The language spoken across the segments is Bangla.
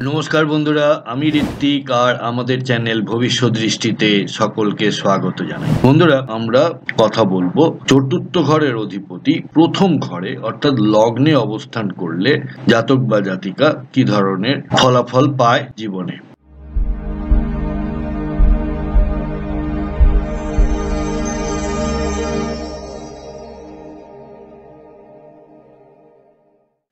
নমস্কার বন্ধুরা, আমি ঋত্বিক আর আমাদের চ্যানেল ভবিষ্যৎ দৃষ্টিতে সকলকে স্বাগত জানাই। বন্ধুরা, আমরা কথা বলবো চতুর্থ ঘরের অধিপতি প্রথম ঘরে অর্থাৎ লগ্নে অবস্থান করলে জাতক বা জাতিকা কি ধরনের ফলাফল পায় জীবনে।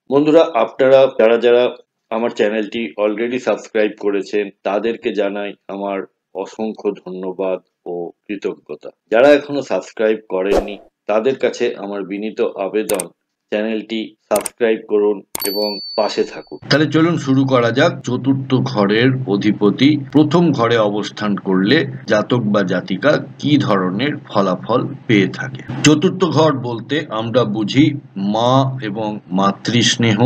বন্ধুরা, আপনারা যারা আমার চ্যানেলটি অলরেডি সাবস্ক্রাইব করেছেন তাদেরকে জানাই আমার অসংখ্য ধন্যবাদ ও কৃতজ্ঞতা। যারা এখনো সাবস্ক্রাইব করেননি তাদের কাছে আমার বিনীত আবেদন, চ্যানেলটি সাবস্ক্রাইব করুন এবং পাশে থাকুন। তাহলে চলুন শুরু করা যাক। চতুর্থ ঘরের অধিপতি প্রথম ঘরে অবস্থান করলে জাতক বা জাতিকা কি ধরনের ফলাফল পেয়ে থাকে। চতুর্থ ঘর বলতে আমরা বুঝি মা এবং মাতৃস্নেহ,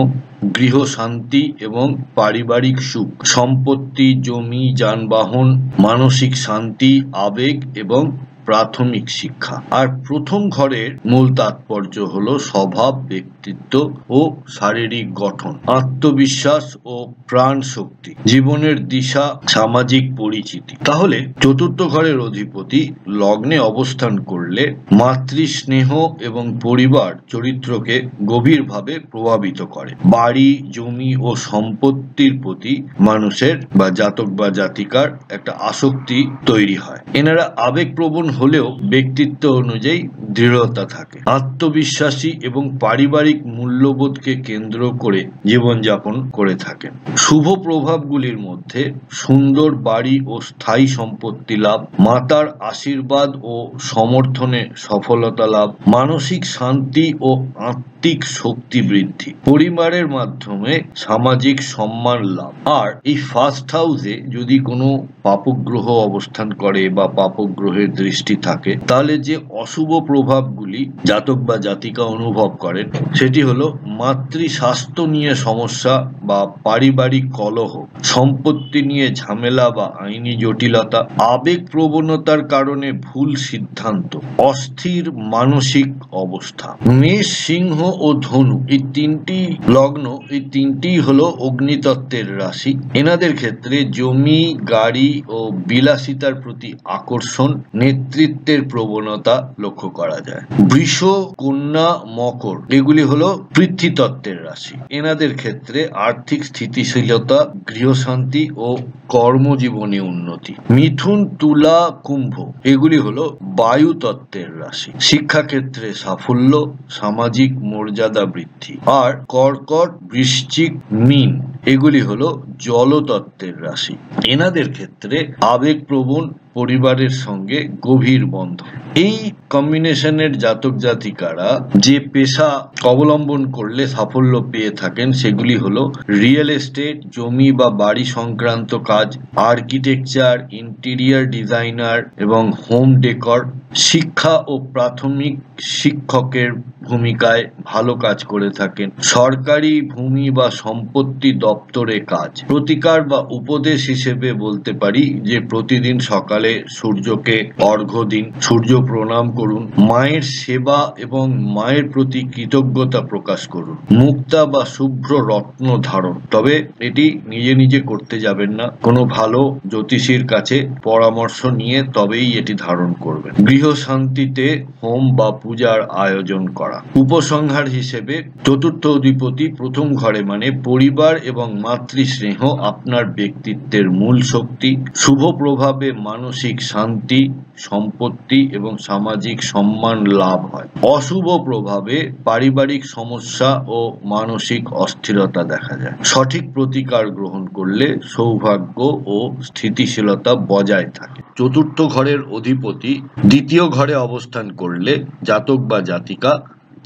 গৃহ শান্তি এবং পারিবারিক সুখ, সম্পত্তি, জমি, যানবাহন, মানসিক শান্তি, আবেগ এবং প্রাথমিক শিক্ষা। আর প্রথম ঘরের মূল তাৎপর্য হলো স্বভাব, ব্যক্তিত্ব ও শারীরিক গঠন, আত্মবিশ্বাস ও প্রাণ শক্তি, জীবনের দিশা, সামাজিক পরিচিতি। তাহলে চতুর্থ ঘরের অধিপতি লগ্নে অবস্থান করলে মাতৃস্নেহ এবং পরিবার চরিত্রকে গভীরভাবে প্রভাবিত করে। বাড়ি, জমি ও সম্পত্তির প্রতি মানুষের বা জাতক বা জাতিকার একটা আসক্তি তৈরি হয়। এনারা আবেগপ্রবণ হলেও ব্যক্তিত্ব অনুযায়ী দৃঢ়তা থাকে, আত্মবিশ্বাসী এবং পারিবারিক মূল্যবোধকে কেন্দ্র করে জীবনযাপন করে থাকেন। শুভ প্রভাবগুলির মধ্যে সুন্দর বাড়ি ও স্থায়ী সম্পত্তি লাভ, মাতার আশীর্বাদ ও সমর্থনে সফলতা লাভ, মানসিক শান্তি ও আত্মিক শক্তি বৃদ্ধি, পরিবারের মাধ্যমে সামাজিক সম্মান লাভ। আর এই ফার্স্ট হাউসে যদি কোনো পাপগ্রহ অবস্থান করে বা পাপগ্রহের দৃষ্টি থাকে তাহলে যে অশুভ প্রভাবগুলি জাতক বা জাতিকা অনুভব করেন সেটি হলো মাতৃ স্বাস্থ্য নিয়ে সমস্যা বা পারিবারিক কলহ, সম্পত্তি নিয়ে ঝামেলা বা আইনি জটিলতা, আবেগ প্রবণতার কারণে ভুল সিদ্ধান্ত, অস্থির মানসিক অবস্থা। মেষ, সিংহ ও ধনু এই তিনটি লগ্ন, এই তিনটি হলো অগ্নিতত্ত্বের রাশি। এনাদের ক্ষেত্রে জমি, গাড়ি ও বিলাসিতার প্রতি আকর্ষণ, নেতৃত্বের প্রবণতা লক্ষ্য করা যায়। বৃষ, কন্যা, মকর এগুলি হলো পৃথ্বীতত্ত্বের রাশি। এনাদের ক্ষেত্রে আর্থিক স্থিতিশীলতা, গৃহশান্তি ও কর্মজীবনে উন্নতি। মিথুন, তুলা, কুম্ভ এগুলি হলো বায়ু তত্ত্বের রাশি। শিক্ষাক্ষেত্রে সাফল্য, সামাজিক মর্যাদা বৃদ্ধি। আর কর্কট, বৃশ্চিক, মীন এগুলি হলো জলতত্ত্বের রাশি। এনাদের ক্ষেত্রে আবেগপ্রবণ, পরিবারের সঙ্গে গভীর বন্ধন। এই কম্বিনেশনের জাতক জাতিকারা যে পেশা অবলম্বন করলে সাফল্য পেয়ে থাকেন সেগুলি হলো রিয়েল এস্টেট, জমি বা বাড়ি সংক্রান্ত কাজ, আর্কিটেকচার, ইন্টেরিয়ার ডিজাইনার এবং হোম ডেকর, শিক্ষা ও প্রাথমিক শিক্ষকের ভূমিকায় ভালো কাজ করে থাকেন, সরকারি ভূমি বা সম্পত্তি দপ্তরে কাজ। প্রতিকার বা উপদেশ হিসেবে বলতে পারি যে প্রতিদিন সকালে সূর্যকে অর্ঘ্য দিন, সূর্য প্রণাম করুন, মায়ের সেবা এবং মায়ের প্রতি কৃতজ্ঞতা প্রকাশ করুন, মুক্তা বা শুভ্র রত্ন ধারণ। তবে এটি নিজে নিজে করতে যাবেন না, কোনো ভালো জ্যোতিষীর কাছে পরামর্শ নিয়ে তবেই এটি ধারণ করবেন। গৃহ শান্তিতে হোম বা পূজার আয়োজন করা। উপসংহার হিসেবে চতুর্থ অধিপতি প্রথম ঘরে মানে পরিবার এবং মাতৃস্নেহ আপনার ব্যক্তিত্বের মূল শক্তি। শুভ প্রভাবে মানসিক শান্তি, সম্পত্তি এবং সামাজিক সম্মান লাভ হয়। অশুভ প্রভাবে পারিবারিক সমস্যা ও মানসিক অস্থিরতা দেখা যায়। সঠিক প্রতিকার গ্রহণ করলে সৌভাগ্য ও স্থিতিশীলতা বজায় থাকে। চতুর্থ ঘরের অধিপতি দ্বিতীয় ঘরে অবস্থান করলে জাতক বা জাতিকা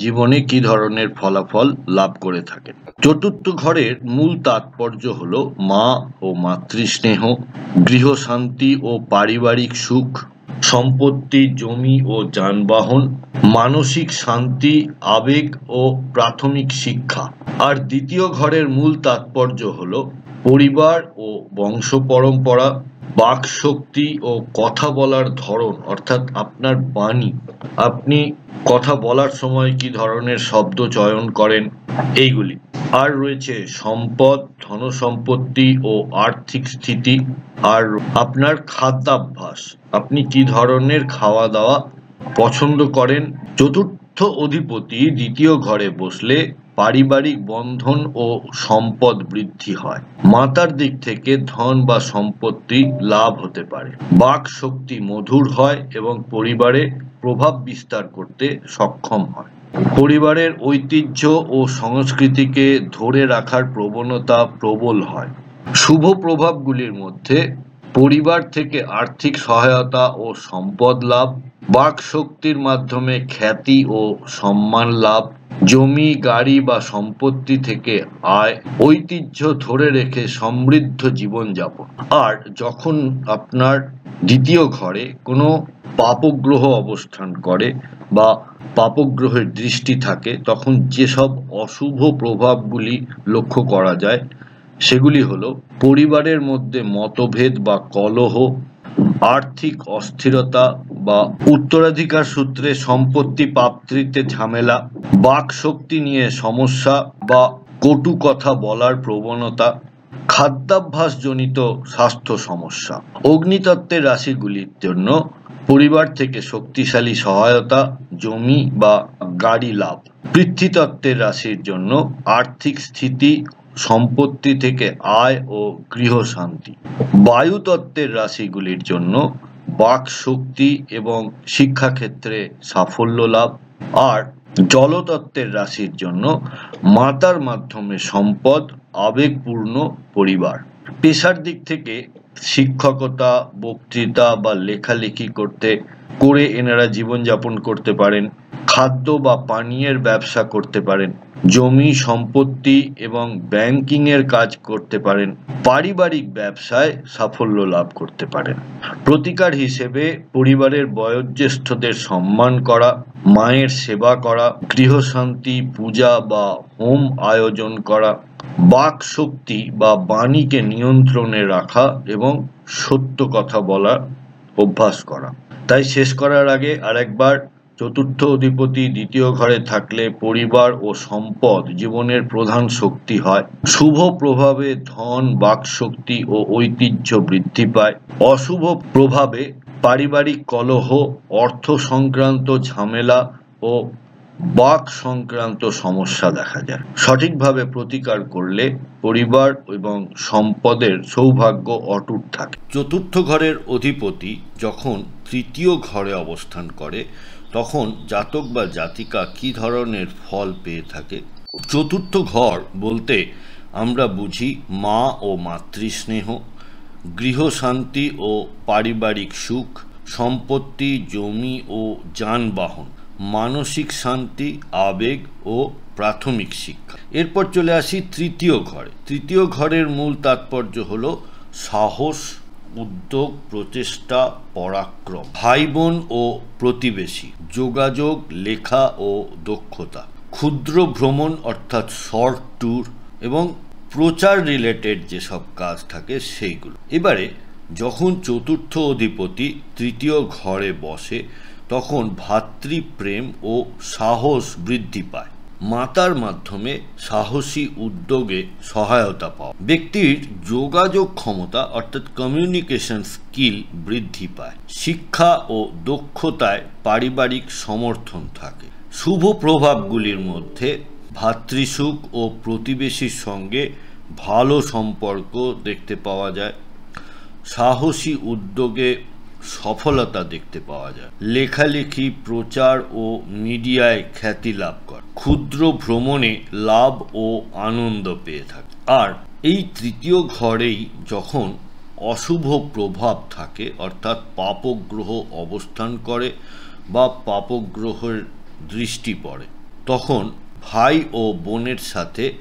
জীবনে কি ধরনের ফলাফল লাভ করে থাকেন। চতুর্থ ঘরের মূল তাৎপর্য হলো মা ও মাতৃস্নেহ, গৃহ শান্তি ও পারিবারিক সুখ, সম্পত্তি, জমি ও যানবাহন, মানসিক শান্তি, আবেগ ও প্রাথমিক শিক্ষা। আর দ্বিতীয় ঘরের মূল তাৎপর্য হলো পরিবার ও বংশ পরম্পরা, বাকশক্তি ও কথা বলার ধরন অর্থাৎ আপনার বাণী, আপনি কথা বলার সময় কি ধরনের শব্দ চয়ন করেন, এইগুলি। আর রয়েছে সম্পদ, ধনসম্পত্তি ও আর্থিক স্থিতি। আর আপনার খাদ্যাভ্যাস, আপনি কি ধরনের খাওয়া দাওয়া পছন্দ করেন। চতুর্থ অধিপতি দ্বিতীয় ঘরে বসলে পারিবারিক বন্ধন ও সম্পদ বৃদ্ধি হয়। মাতার দিক থেকে ধন বা সম্পত্তি লাভ হতে পারে। বাক শক্তি মধুর হয় এবং পরিবারে প্রভাব বিস্তার করতে সক্ষম হয়। পরিবারের ঐতিহ্য ও সংস্কৃতিকে ধরে রাখার প্রবণতা প্রবল হয়। শুভ প্রভাবগুলির মধ্যে পরিবার থেকে আর্থিক সহায়তা ও সম্পদ লাভ, বাক শক্তির মাধ্যমে খ্যাতি ও সম্মান লাভ, জমি গাড়ি বা সম্পত্তি থেকে আয়, ঐতিহ্য ধরে রেখে সমৃদ্ধ জীবনযাপন। আর যখন আপনার দ্বিতীয় ঘরে কোনো পাপগ্রহ অবস্থান করে বা পাপগ্রহের দৃষ্টি থাকে, তখন যেসব অশুভ প্রভাবগুলি লক্ষ্য করা যায় সেগুলি হলো পরিবারের মধ্যে মতভেদ বা কলহ, আর্থিক অস্থিরতা বা উত্তরাধিকার সূত্রে সম্পত্তি প্রাপ্তিতে ঝামেলা, বাক শক্তি নিয়ে সমস্যা বা কটু কথা বলার প্রবণতা, খাদ্যাভ্যাসজনিত স্বাস্থ্য সমস্যা। অগ্নিতত্ত্বের রাশিগুলির জন্য পরিবার থেকে শক্তিশালী সহায়তা, জমি বা গাড়ি লাভ। পৃথ্বীতত্ত্বের রাশির জন্য আর্থিক স্থিতি, সম্পত্তি থেকে আয় ও গৃহশান্তি। বায়ুতত্ত্বের রাশিগুলির জন্য বাক শক্তি এবং শিক্ষাক্ষেত্রে সাফল্য লাভ। আর জলতত্ত্বের রাশির জন্য মাতার মাধ্যমে সম্পদ, আবেগপূর্ণ পরিবার। পেশার দিক থেকে শিক্ষকতা, বক্তৃতা বা লেখালেখি করে এনারা জীবনযাপন করতে পারেন। খাদ্য বা পানীয়ের ব্যবসা করতে পারেন। জমি সম্পত্তি এবং ব্যাংকিং এর কাজ করতে পারেন। পারিবারিক ব্যবসায় সাফল্য লাভ করতে পারেন। প্রতিকার হিসেবে পরিবারের বয়োজ্যেষ্ঠদের সম্মান করা, মায়ের সেবা করা, গৃহশান্তি, পূজা বা হোম আয়োজন করা, বাক শক্তি বা বাণীকে নিয়ন্ত্রণে রাখা এবং সত্য কথা বলার অভ্যাস করা। তাই শেষ করার আগে আরেকবার, চতুর্থ অধিপতি দ্বিতীয় ঘরে থাকলে পরিবার ও সম্পদ জীবনের প্রধান শক্তি হয়। শুভ প্রভাবে ধন, বাক শক্তি ও ঐতিহ্য বৃদ্ধি পায়। অশুভ প্রভাবে পারিবারিক কলহ, অর্থ সংক্রান্ত ঝামেলা ও বাক সংক্রান্ত সমস্যা দেখা যায়। সঠিকভাবে প্রতিকার করলে পরিবার এবং সম্পদের সৌভাগ্য অটুট থাকে। চতুর্থ ঘরের অধিপতি যখন তৃতীয় ঘরে অবস্থান করে তখন জাতক বা জাতিকা কি ধরনের ফল পেয়ে থাকে। চতুর্থ ঘর বলতে আমরা বুঝি মা ও মাতৃস্নেহ, গৃহশান্তি ও পারিবারিক সুখ, সম্পত্তি, জমি ও যানবাহন, মানসিক শান্তি, আবেগ ও প্রাথমিক শিক্ষা। এরপর চলে আসি তৃতীয় ঘরে। তৃতীয় ঘরের মূল তাৎপর্য হলো সাহস, উদ্যোগ, প্রচেষ্টা, পরাক্রম, ভাই বোন ও প্রতিবেশী, যোগাযোগ, লেখা ও দক্ষতা, ক্ষুদ্র ভ্রমণ অর্থাৎ শর্ট ট্যুর এবং প্রচার রিলেটেড যেসব কাজ থাকে সেইগুলো। এবারে যখন চতুর্থ অধিপতি তৃতীয় ঘরে বসে তখন ভাতৃপ্রেম ও সাহস বৃদ্ধি পায়। মাতার মাধ্যমে সাহসী উদ্যোগে সহায়তা পাওয়া। ব্যক্তির যোগাযোগ ক্ষমতা অর্থাৎ কমিউনিকেশন স্কিল বৃদ্ধি পায়। শিক্ষা ও দক্ষতায় পারিবারিক সমর্থন থাকে। শুভ প্রভাবগুলির মধ্যে ভাতৃসুখ ও প্রতিবেশীর সঙ্গে ভালো সম্পর্ক দেখতে পাওয়া যায়। সাহসী উদ্যোগে সফলতা দেখতে পাওয়া যায়। লেখালেখি, প্রচার ও মিডিয়ায় খ্যাতি লাভ করে। ক্ষুদ্র ভ্রমণে লাভ ও আনন্দ পেয়ে থাকে। আর এই তৃতীয় ঘরেই যখন অশুভ প্রভাব থাকে অর্থাৎ পাপগ্রহ অবস্থান করে বা পাপগ্রহের দৃষ্টি পড়ে, তখন ভাই ও বোনের সাথে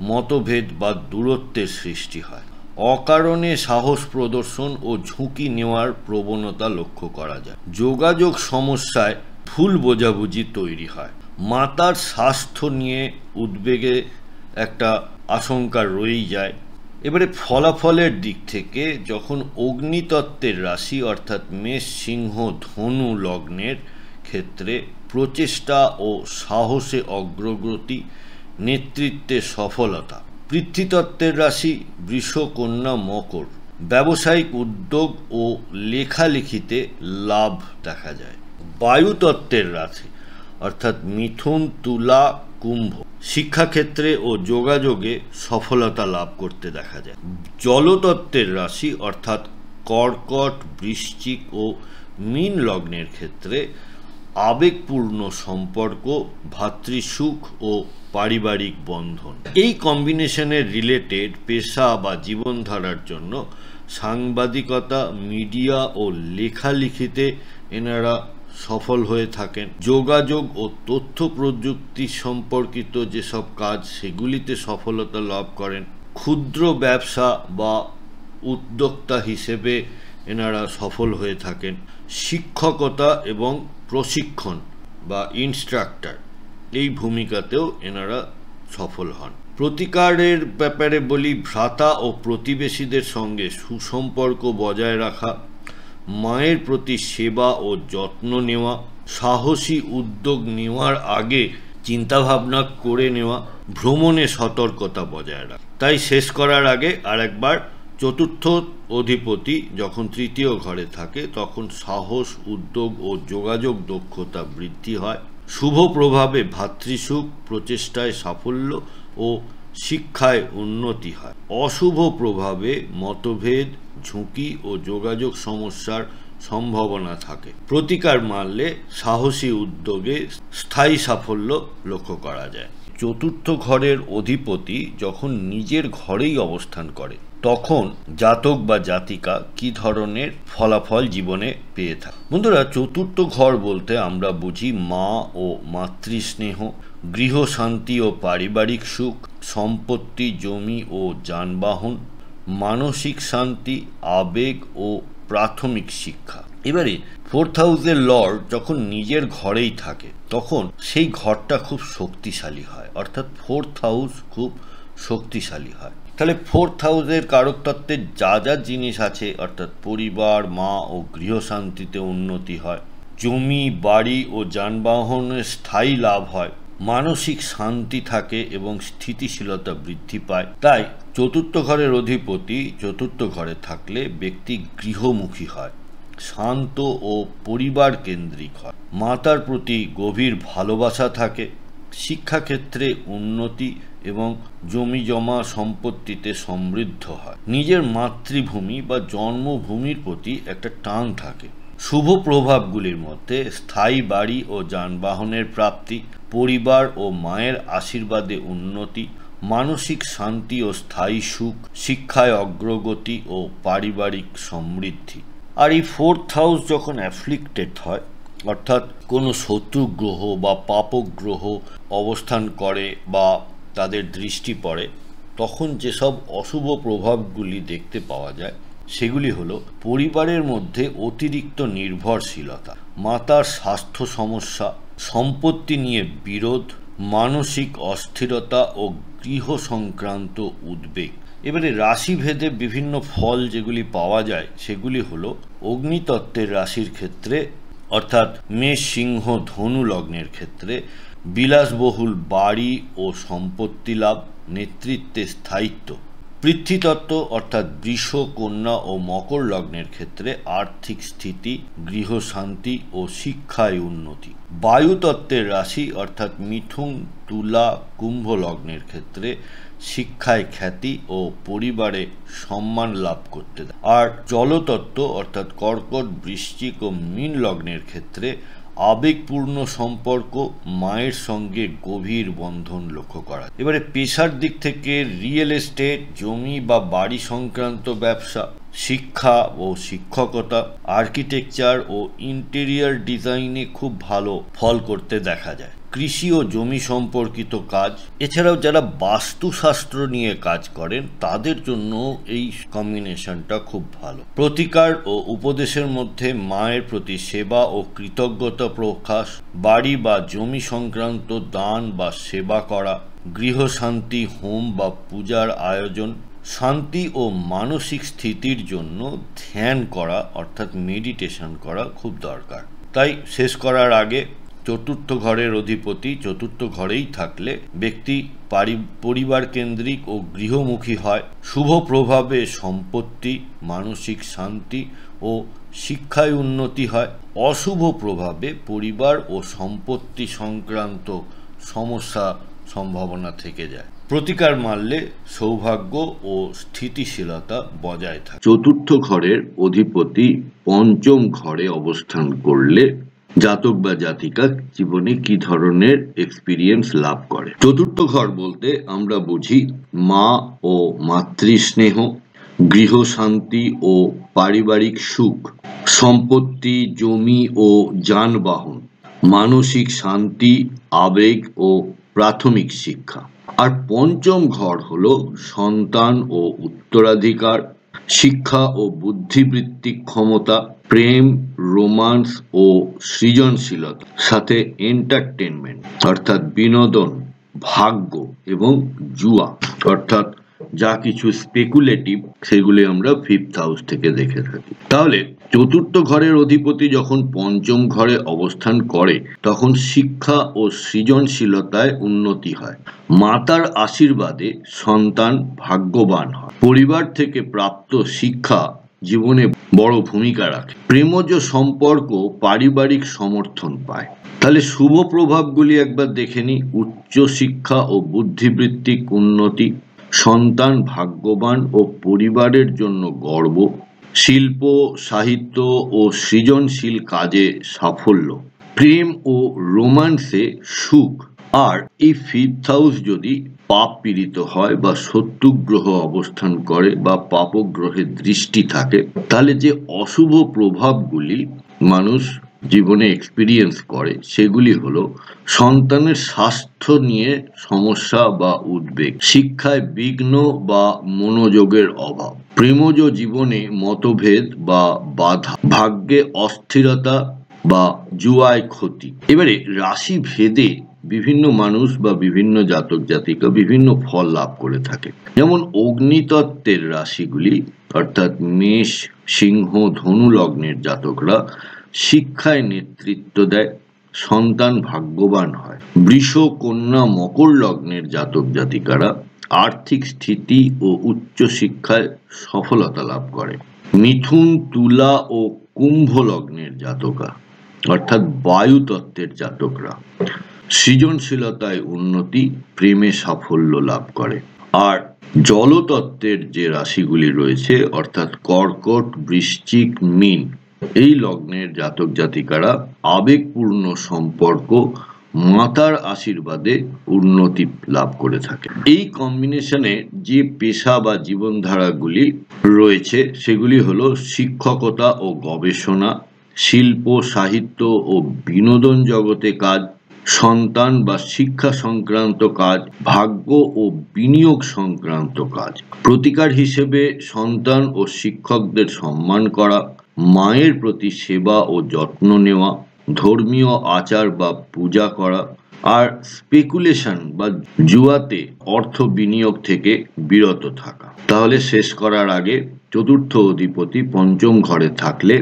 মতভেদ বা দূরত্বের সৃষ্টি হয়। অকারণে সাহস প্রদর্শন ও ঝুঁকি নেওয়ার প্রবণতা লক্ষ্য করা যায়। যোগাযোগ সমস্যায় ভুল বোঝাবুঝি তৈরি হয়। মাতার স্বাস্থ্য নিয়ে উদ্বেগে একটা আশঙ্কা রয়েই যায় এবারে ফলাফলের দিক থেকে যখন অগ্নিতত্ত্বের রাশি অর্থাৎ মেষ, সিংহ, ধনু লগ্নের ক্ষেত্রে প্রচেষ্টা ও সাহসে অগ্রগতি, নেতৃত্বে সফলতা। পৃথ্বীতত্ত্বের রাশি বৃষ, কন্যা, মকর ব্যবসায়িক উদ্যোগ ও লেখালেখিতে লাভ দেখা যায়। বায়ুতত্ত্বের রাশি অর্থাৎ মিথুন, তুলা, কুম্ভ শিক্ষাক্ষেত্রে ও যোগাযোগে সফলতা লাভ করতে দেখা যায়। জলতত্ত্বের রাশি অর্থাৎ কর্কট, বৃশ্চিক ও মীন লগ্নের ক্ষেত্রে আবেগপূর্ণ সম্পর্ক, ভাতৃসুখ ও পারিবারিক বন্ধন। এই কম্বিনেশনের রিলেটেড পেশা বা জীবনধারার জন্য সাংবাদিকতা, মিডিয়া ও লেখালেখিতে এনারা সফল হয়ে থাকেন। যোগাযোগ ও তথ্য প্রযুক্তি সম্পর্কিত যেসব কাজ সেগুলিতে সফলতা লাভ করেন। ক্ষুদ্র ব্যবসা বা উদ্যোক্তা হিসেবে এনারা সফল হয়ে থাকেন। শিক্ষকতা এবং প্রশিক্ষণ বা ইনস্ট্রাক্টর এই ভূমিকাতেও এনারা সফল হন। প্রতিকারের ব্যাপারে বলি, ভ্রাতা ও প্রতিবেশীদের সঙ্গে সুসম্পর্ক বজায় রাখা, মায়ের প্রতি সেবা ও যত্ন নেওয়া, সাহসী উদ্যোগ নেওয়ার আগে চিন্তাভাবনা করে নেওয়া, ভ্রমণে সতর্কতা বজায় রাখা। তাই শেষ করার আগে আরেকবার, চতুর্থ অধিপতি যখন তৃতীয় ঘরে থাকে তখন সাহস, উদ্যোগ ও যোগাযোগ দক্ষতা বৃদ্ধি হয়। শুভ প্রভাবে ভাতৃসুখ, প্রচেষ্টায় সাফল্য ও শিক্ষায় উন্নতি হয়। অশুভ প্রভাবে মতভেদ, ঝুঁকি ও যোগাযোগ সমস্যার সম্ভাবনা থাকে। প্রতিকার মানলে সাহসী উদ্যোগে স্থায়ী সাফল্য লক্ষ্য করা যায়। চতুর্থ ঘরের অধিপতি যখন নিজের ঘরেই অবস্থান করে তখন জাতক বা জাতিকা কি ধরনের ফলাফল জীবনে পেয়ে থাকে? বন্ধুরা, চতুর্থ ঘর বলতে আমরা বুঝি মা ও মাতৃস্নেহ, গৃহশান্তি ও পারিবারিক সুখ, সম্পত্তি, জমি ও যানবাহন, মানসিক শান্তি, আবেগ ও প্রাথমিক শিক্ষা। এবারে ফোর্থ হাউসের লর্ড যখন নিজের ঘরেই থাকে তখন সেই ঘরটা খুব শক্তিশালী হয়, অর্থাৎ ফোর্থ হাউস খুব শক্তিশালী হয়। তাহলে ফোর্থ হাউসের কারকতত্ত্বের যা যা জিনিস আছে, অর্থাৎ পরিবার, মা ও গৃহশান্তিতে উন্নতি হয়, জমি, বাড়ি ও যানবাহনের স্থায়ী লাভ হয়, মানসিক শান্তি থাকে এবং স্থিতিশীলতা বৃদ্ধি পায়। তাই চতুর্থ ঘরের অধিপতি চতুর্থ ঘরে থাকলে ব্যক্তি গৃহমুখী হয়, শান্ত ও পরিবার কেন্দ্রিক হয়, মাতার প্রতি গভীর ভালোবাসা থাকে, শিক্ষাক্ষেত্রে উন্নতি এবং জমি জমা সম্পত্তিতে সমৃদ্ধ হয়, নিজের মাতৃভূমি বা জন্মভূমির প্রতি একটা টান থাকে। শুভ প্রভাবগুলির মধ্যে স্থায়ী বাড়ি ও যানবাহনের প্রাপ্তি, পরিবার ও মায়ের আশীর্বাদে উন্নতি, মানসিক শান্তি ও স্থায়ী সুখ, শিক্ষায় অগ্রগতি ও পারিবারিক সমৃদ্ধি। আর এই ফোর্থ হাউস যখন অ্যাফ্লিক্টেড হয়, অর্থাৎ কোনো শত্রু গ্রহ বা পাপক গ্রহ অবস্থান করে বা তাদের দৃষ্টি পড়ে, তখন যেসব অশুভ প্রভাবগুলি দেখতে পাওয়া যায় সেগুলি হলো পরিবারের মধ্যে অতিরিক্ত নির্ভরশীলতা, মাতার স্বাস্থ্য সমস্যা, সম্পত্তি নিয়ে বিরোধ, মানসিক অস্থিরতা ও গৃহ সংক্রান্ত উদ্বেগ। এবারে রাশিভেদে বিভিন্ন ফল যেগুলি পাওয়া যায় সেগুলি হলো অগ্নিতত্ত্বের রাশির ক্ষেত্রে অর্থাৎ মেষ, সিংহ, ধনু লগ্নের ক্ষেত্রে বিলাসবহুল বাড়ি ও সম্পত্তি লাভ, নেতৃত্বে স্থায়িত্ব। পৃথ্বীতত্ত্ব অর্থাৎ বৃষ, কন্যা ও মকর লগ্নের ক্ষেত্রে আর্থিক স্থিতি, গৃহশান্তি ও শিক্ষায় উন্নতি। বায়ুতত্ত্বের রাশি অর্থাৎ মিথুন, তুলা, কুম্ভ লগ্নের ক্ষেত্রে শিক্ষায় খ্যাতি ও পরিবারে সম্মান লাভ করতে দেয়। আর জলতত্ত্ব অর্থাৎ কর্কট, বৃশ্চিক ও মীন লগ্নের ক্ষেত্রে আবেগপূর্ণ সম্পর্ক, মায়ের সঙ্গে গভীর বন্ধন লক্ষ্য করা। এবারে পেশার দিক থেকে রিয়েল এস্টেট, জমি বা বাড়ি সংক্রান্ত ব্যবসা, শিক্ষা ও শিক্ষকতা, আর্কিটেকচার ও ইন্টেরিয়ার ডিজাইনে খুব ভালো ফল করতে দেখা যায়। কৃষি ও জমি সম্পর্কিত কাজ, এছাড়াও যারা বাস্তুশাস্ত্র নিয়ে কাজ করেন তাদের জন্য এই কম্বিনেশনটা খুব ভালো। প্রতিকার ও উপদেশের মধ্যে মায়ের প্রতি সেবা ও কৃতজ্ঞতা প্রকাশ, বাড়ি বা জমি সংক্রান্ত দান বা সেবা করা, গৃহশান্তি, হোম বা পূজার আয়োজন, শান্তি ও মানসিক স্থিতির জন্য ধ্যান করা অর্থাৎ মেডিটেশন করা খুব দরকার। তাই শেষ করার আগে চতুর্থ ঘরের অধিপতি চতুর্থ ঘরেই থাকলে ব্যক্তি পরিবার কেন্দ্রিক ও গৃহমুখী হয়, শুভ প্রভাবে সম্পত্তি, মানসিক শান্তি ও শিক্ষায় উন্নতি হয়, অশুভ প্রভাবে পরিবার ও সম্পত্তি সংক্রান্ত সমস্যা সম্ভাবনা থেকে যায়। প্রতিকার মানলে সৌভাগ্য ও স্থিতিশীলতা বজায় থাকে। চতুর্থ ঘরের অধিপতি পঞ্চম ঘরে অবস্থান করলে জাতক বা জাতিকা জীবনে কি ধরনের এক্সপিরিয়েন্স লাভ করে? চতুর্থ ঘর বলতে আমরা বুঝি মা ও মাতৃস্নেহ, গৃহ শান্তি ও পারিবারিক সুখ, সম্পত্তি, জমি ও যানবাহন, মানসিক শান্তি, আবেগ ও প্রাথমিক শিক্ষা। আর পঞ্চম ঘর হলো সন্তান ও উত্তরাধিকার, শিক্ষা ও বুদ্ধিবৃত্তিক ক্ষমতা, প্রেম, রোমান্স ও সৃজনশীলতা, সাথে এন্টারটেনমেন্ট অর্থাৎ বিনোদন, ভাগ্য এবং জুয়া অর্থাৎ যা কিছু স্পেকুলেটিভ সেগুলি আমরা ফিফথ হাউস থেকে দেখে থাকি। তাহলে চতুর্থ ঘরের অধিপতি যখন পঞ্চম ঘরে অবস্থান করে তখন শিক্ষা ও সৃজনশীলতায় উন্নতি হয়, মাতার আশীর্বাদে সন্তান ভাগ্যবান হয়, পরিবার থেকে প্রাপ্ত শিক্ষা জীবনে বড় ভূমিকা রাখে, প্রেমজ সম্পর্ক পারিবারিক সমর্থন পায়। তাহলে শুভ প্রভাবগুলি একবার দেখে নি। উচ্চ শিক্ষা ও বুদ্ধিবৃত্তিক উন্নতি, সন্তান ভাগ্যবান ও পরিবারের জন্য গর্ব, শিল্প, সাহিত্য ও সৃজনশীল কাজে সাফল্য, প্রেম ও রোমান্সে সুখ। আর এই ফিফথ হাউস যদি পাপ পীড়িত হয় বা শত্রু গ্রহ অবস্থান করে বা পাপগ্রহের দৃষ্টি থাকে তাহলে যে অশুভ প্রভাবগুলি মানুষ জীবনে এক্সপিরিয়েন্স করে সেগুলি হলো সন্তানের স্বাস্থ্য নিয়ে সমস্যা বা উদ্বেগ, শিক্ষায় বিঘ্ন বা মনোযোগের অভাব, প্রেমজ জীবনে মতভেদ বা বাধা, ভাগ্যে অস্থিরতা বা জুয়ায় ক্ষতি। এবারে রাশি ভেদে বিভিন্ন মানুষ বা বিভিন্ন জাতক জাতিকা বিভিন্ন ফল লাভ করে থাকে। যেমন অগ্নিতত্ত্বের রাশিগুলি অর্থাৎ মেষ, সিংহ, ধনু লগ্নের জাতকরা শিক্ষায় নেতৃত্ব দেয়, সন্তান ভাগ্যবান হয়। বৃষ, কন্যা, মকর লগ্নের জাতক জাতিকারা আর্থিক স্থিতি ও উচ্চ শিক্ষায় সফলতা লাভ করে। মিথুন, তুলা ও কুম্ভ লগ্নের জাতকা অর্থাৎ বায়ু তত্ত্বের জাতকরা সৃজনশীলতায় উন্নতি, প্রেমে সাফল্য লাভ করে। আর জলতত্ত্বের যে রাশিগুলি রয়েছে অর্থাৎ কর্কট, বৃশ্চিক, মীন এই লগ্নের জাতক জাতিকারা আবেগপূর্ণ সম্পর্ক, মাতার আশীর্বাদে উন্নতি লাভ করে থাকে। এই কম্বিনেশনে যে পেশা বা জীবনধারাগুলি রয়েছে সেগুলি হলো শিক্ষকতা ও গবেষণা, শিল্প, সাহিত্য ও বিনোদন জগতে কাজ, সন্তান বা শিক্ষা সংক্রান্ত কাজ, ভাগ্য ও বিনিয়োগ সংক্রান্ত কাজ। প্রতিকার হিসেবে সন্তান ও শিক্ষকদের সম্মান করা, মায়ের প্রতি সেবা ও যত্ন নেওয়া, ধর্মীয় আচার বা পূজা করা, আর স্পেকুলেশন বা জুয়াতে অর্থ বিনিয়োগ থেকে বিরত থাকা। তাহলে শেষ করার আগে চতুর্থ অধিপতি পঞ্চম ঘরে থাকলে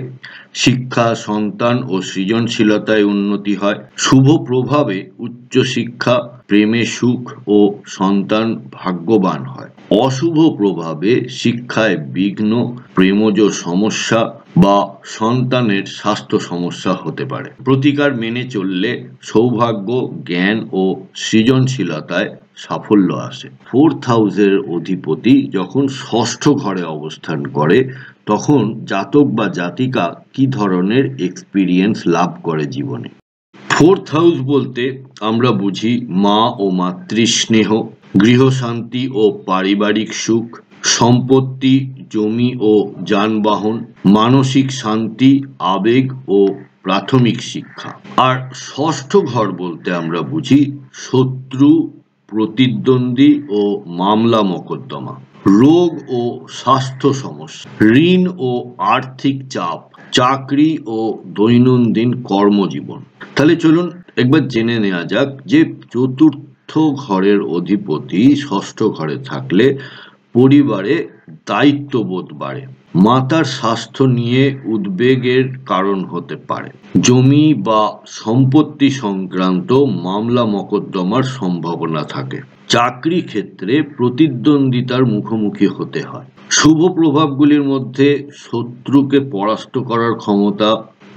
শিক্ষা, সন্তান ও সৃজনশীলতায় উন্নতি হয়, শুভ প্রভাবে উচ্চ শিক্ষা, প্রেমে সুখ ও সন্তান ভাগ্যবান হয়, অশুভ প্রভাবে শিক্ষায় বিঘ্ন, প্রেমজ সমস্যা বা সন্তানের স্বাস্থ্য সমস্যা হতে পারে। প্রতিকার মেনে চললে সৌভাগ্য, জ্ঞান ও সৃজনশীলতায় সাফল্য আসে। ফোর্থ হাউসের অধিপতি যখন ষষ্ঠ ঘরে অবস্থান করে তখন জাতক বা জাতিকা কি ধরনের এক্সপিরিয়েন্স লাভ করে জীবনে? ফোর্থ হাউস বলতে আমরা বুঝি মা ও মাতৃস্নেহ, গৃহশান্তি ও পারিবারিক সুখ, সম্পত্তি, জমি ও যানবাহন, মানসিক শান্তি, আবেগ ও প্রাথমিক শিক্ষা। আর ষষ্ঠ ঘর বলতে আমরা বুঝি শত্রু, প্রতিদ্বন্দ্বী ও মামলা মোকদ্দমা, রোগ ও স্বাস্থ্য সমস্যা, ঋণ ও আর্থিক চাপ, চাকরি ও দৈনন্দিন কর্মজীবন। তাহলে চলুন একবার জেনে নেওয়া যাক যে চতুর্থ ঘরের অধিপতি ষষ্ঠ ঘরে থাকলে পরিবারে দায়িত্ববোধ বাড়ে। মাতার স্বাস্থ্য নিয়ে উদ্বেগের কারণ হতে পারে। জমি বা সম্পত্তি সংক্রান্ত মামলা মকদ্দমার সম্ভাবনা থাকে। চাকরি ক্ষেত্রে প্রতিদ্বন্দ্বিতার মুখোমুখি হতে হয়। শুভ প্রভাবগুলির মধ্যে শত্রুকে পরাস্ত করার ক্ষমতা,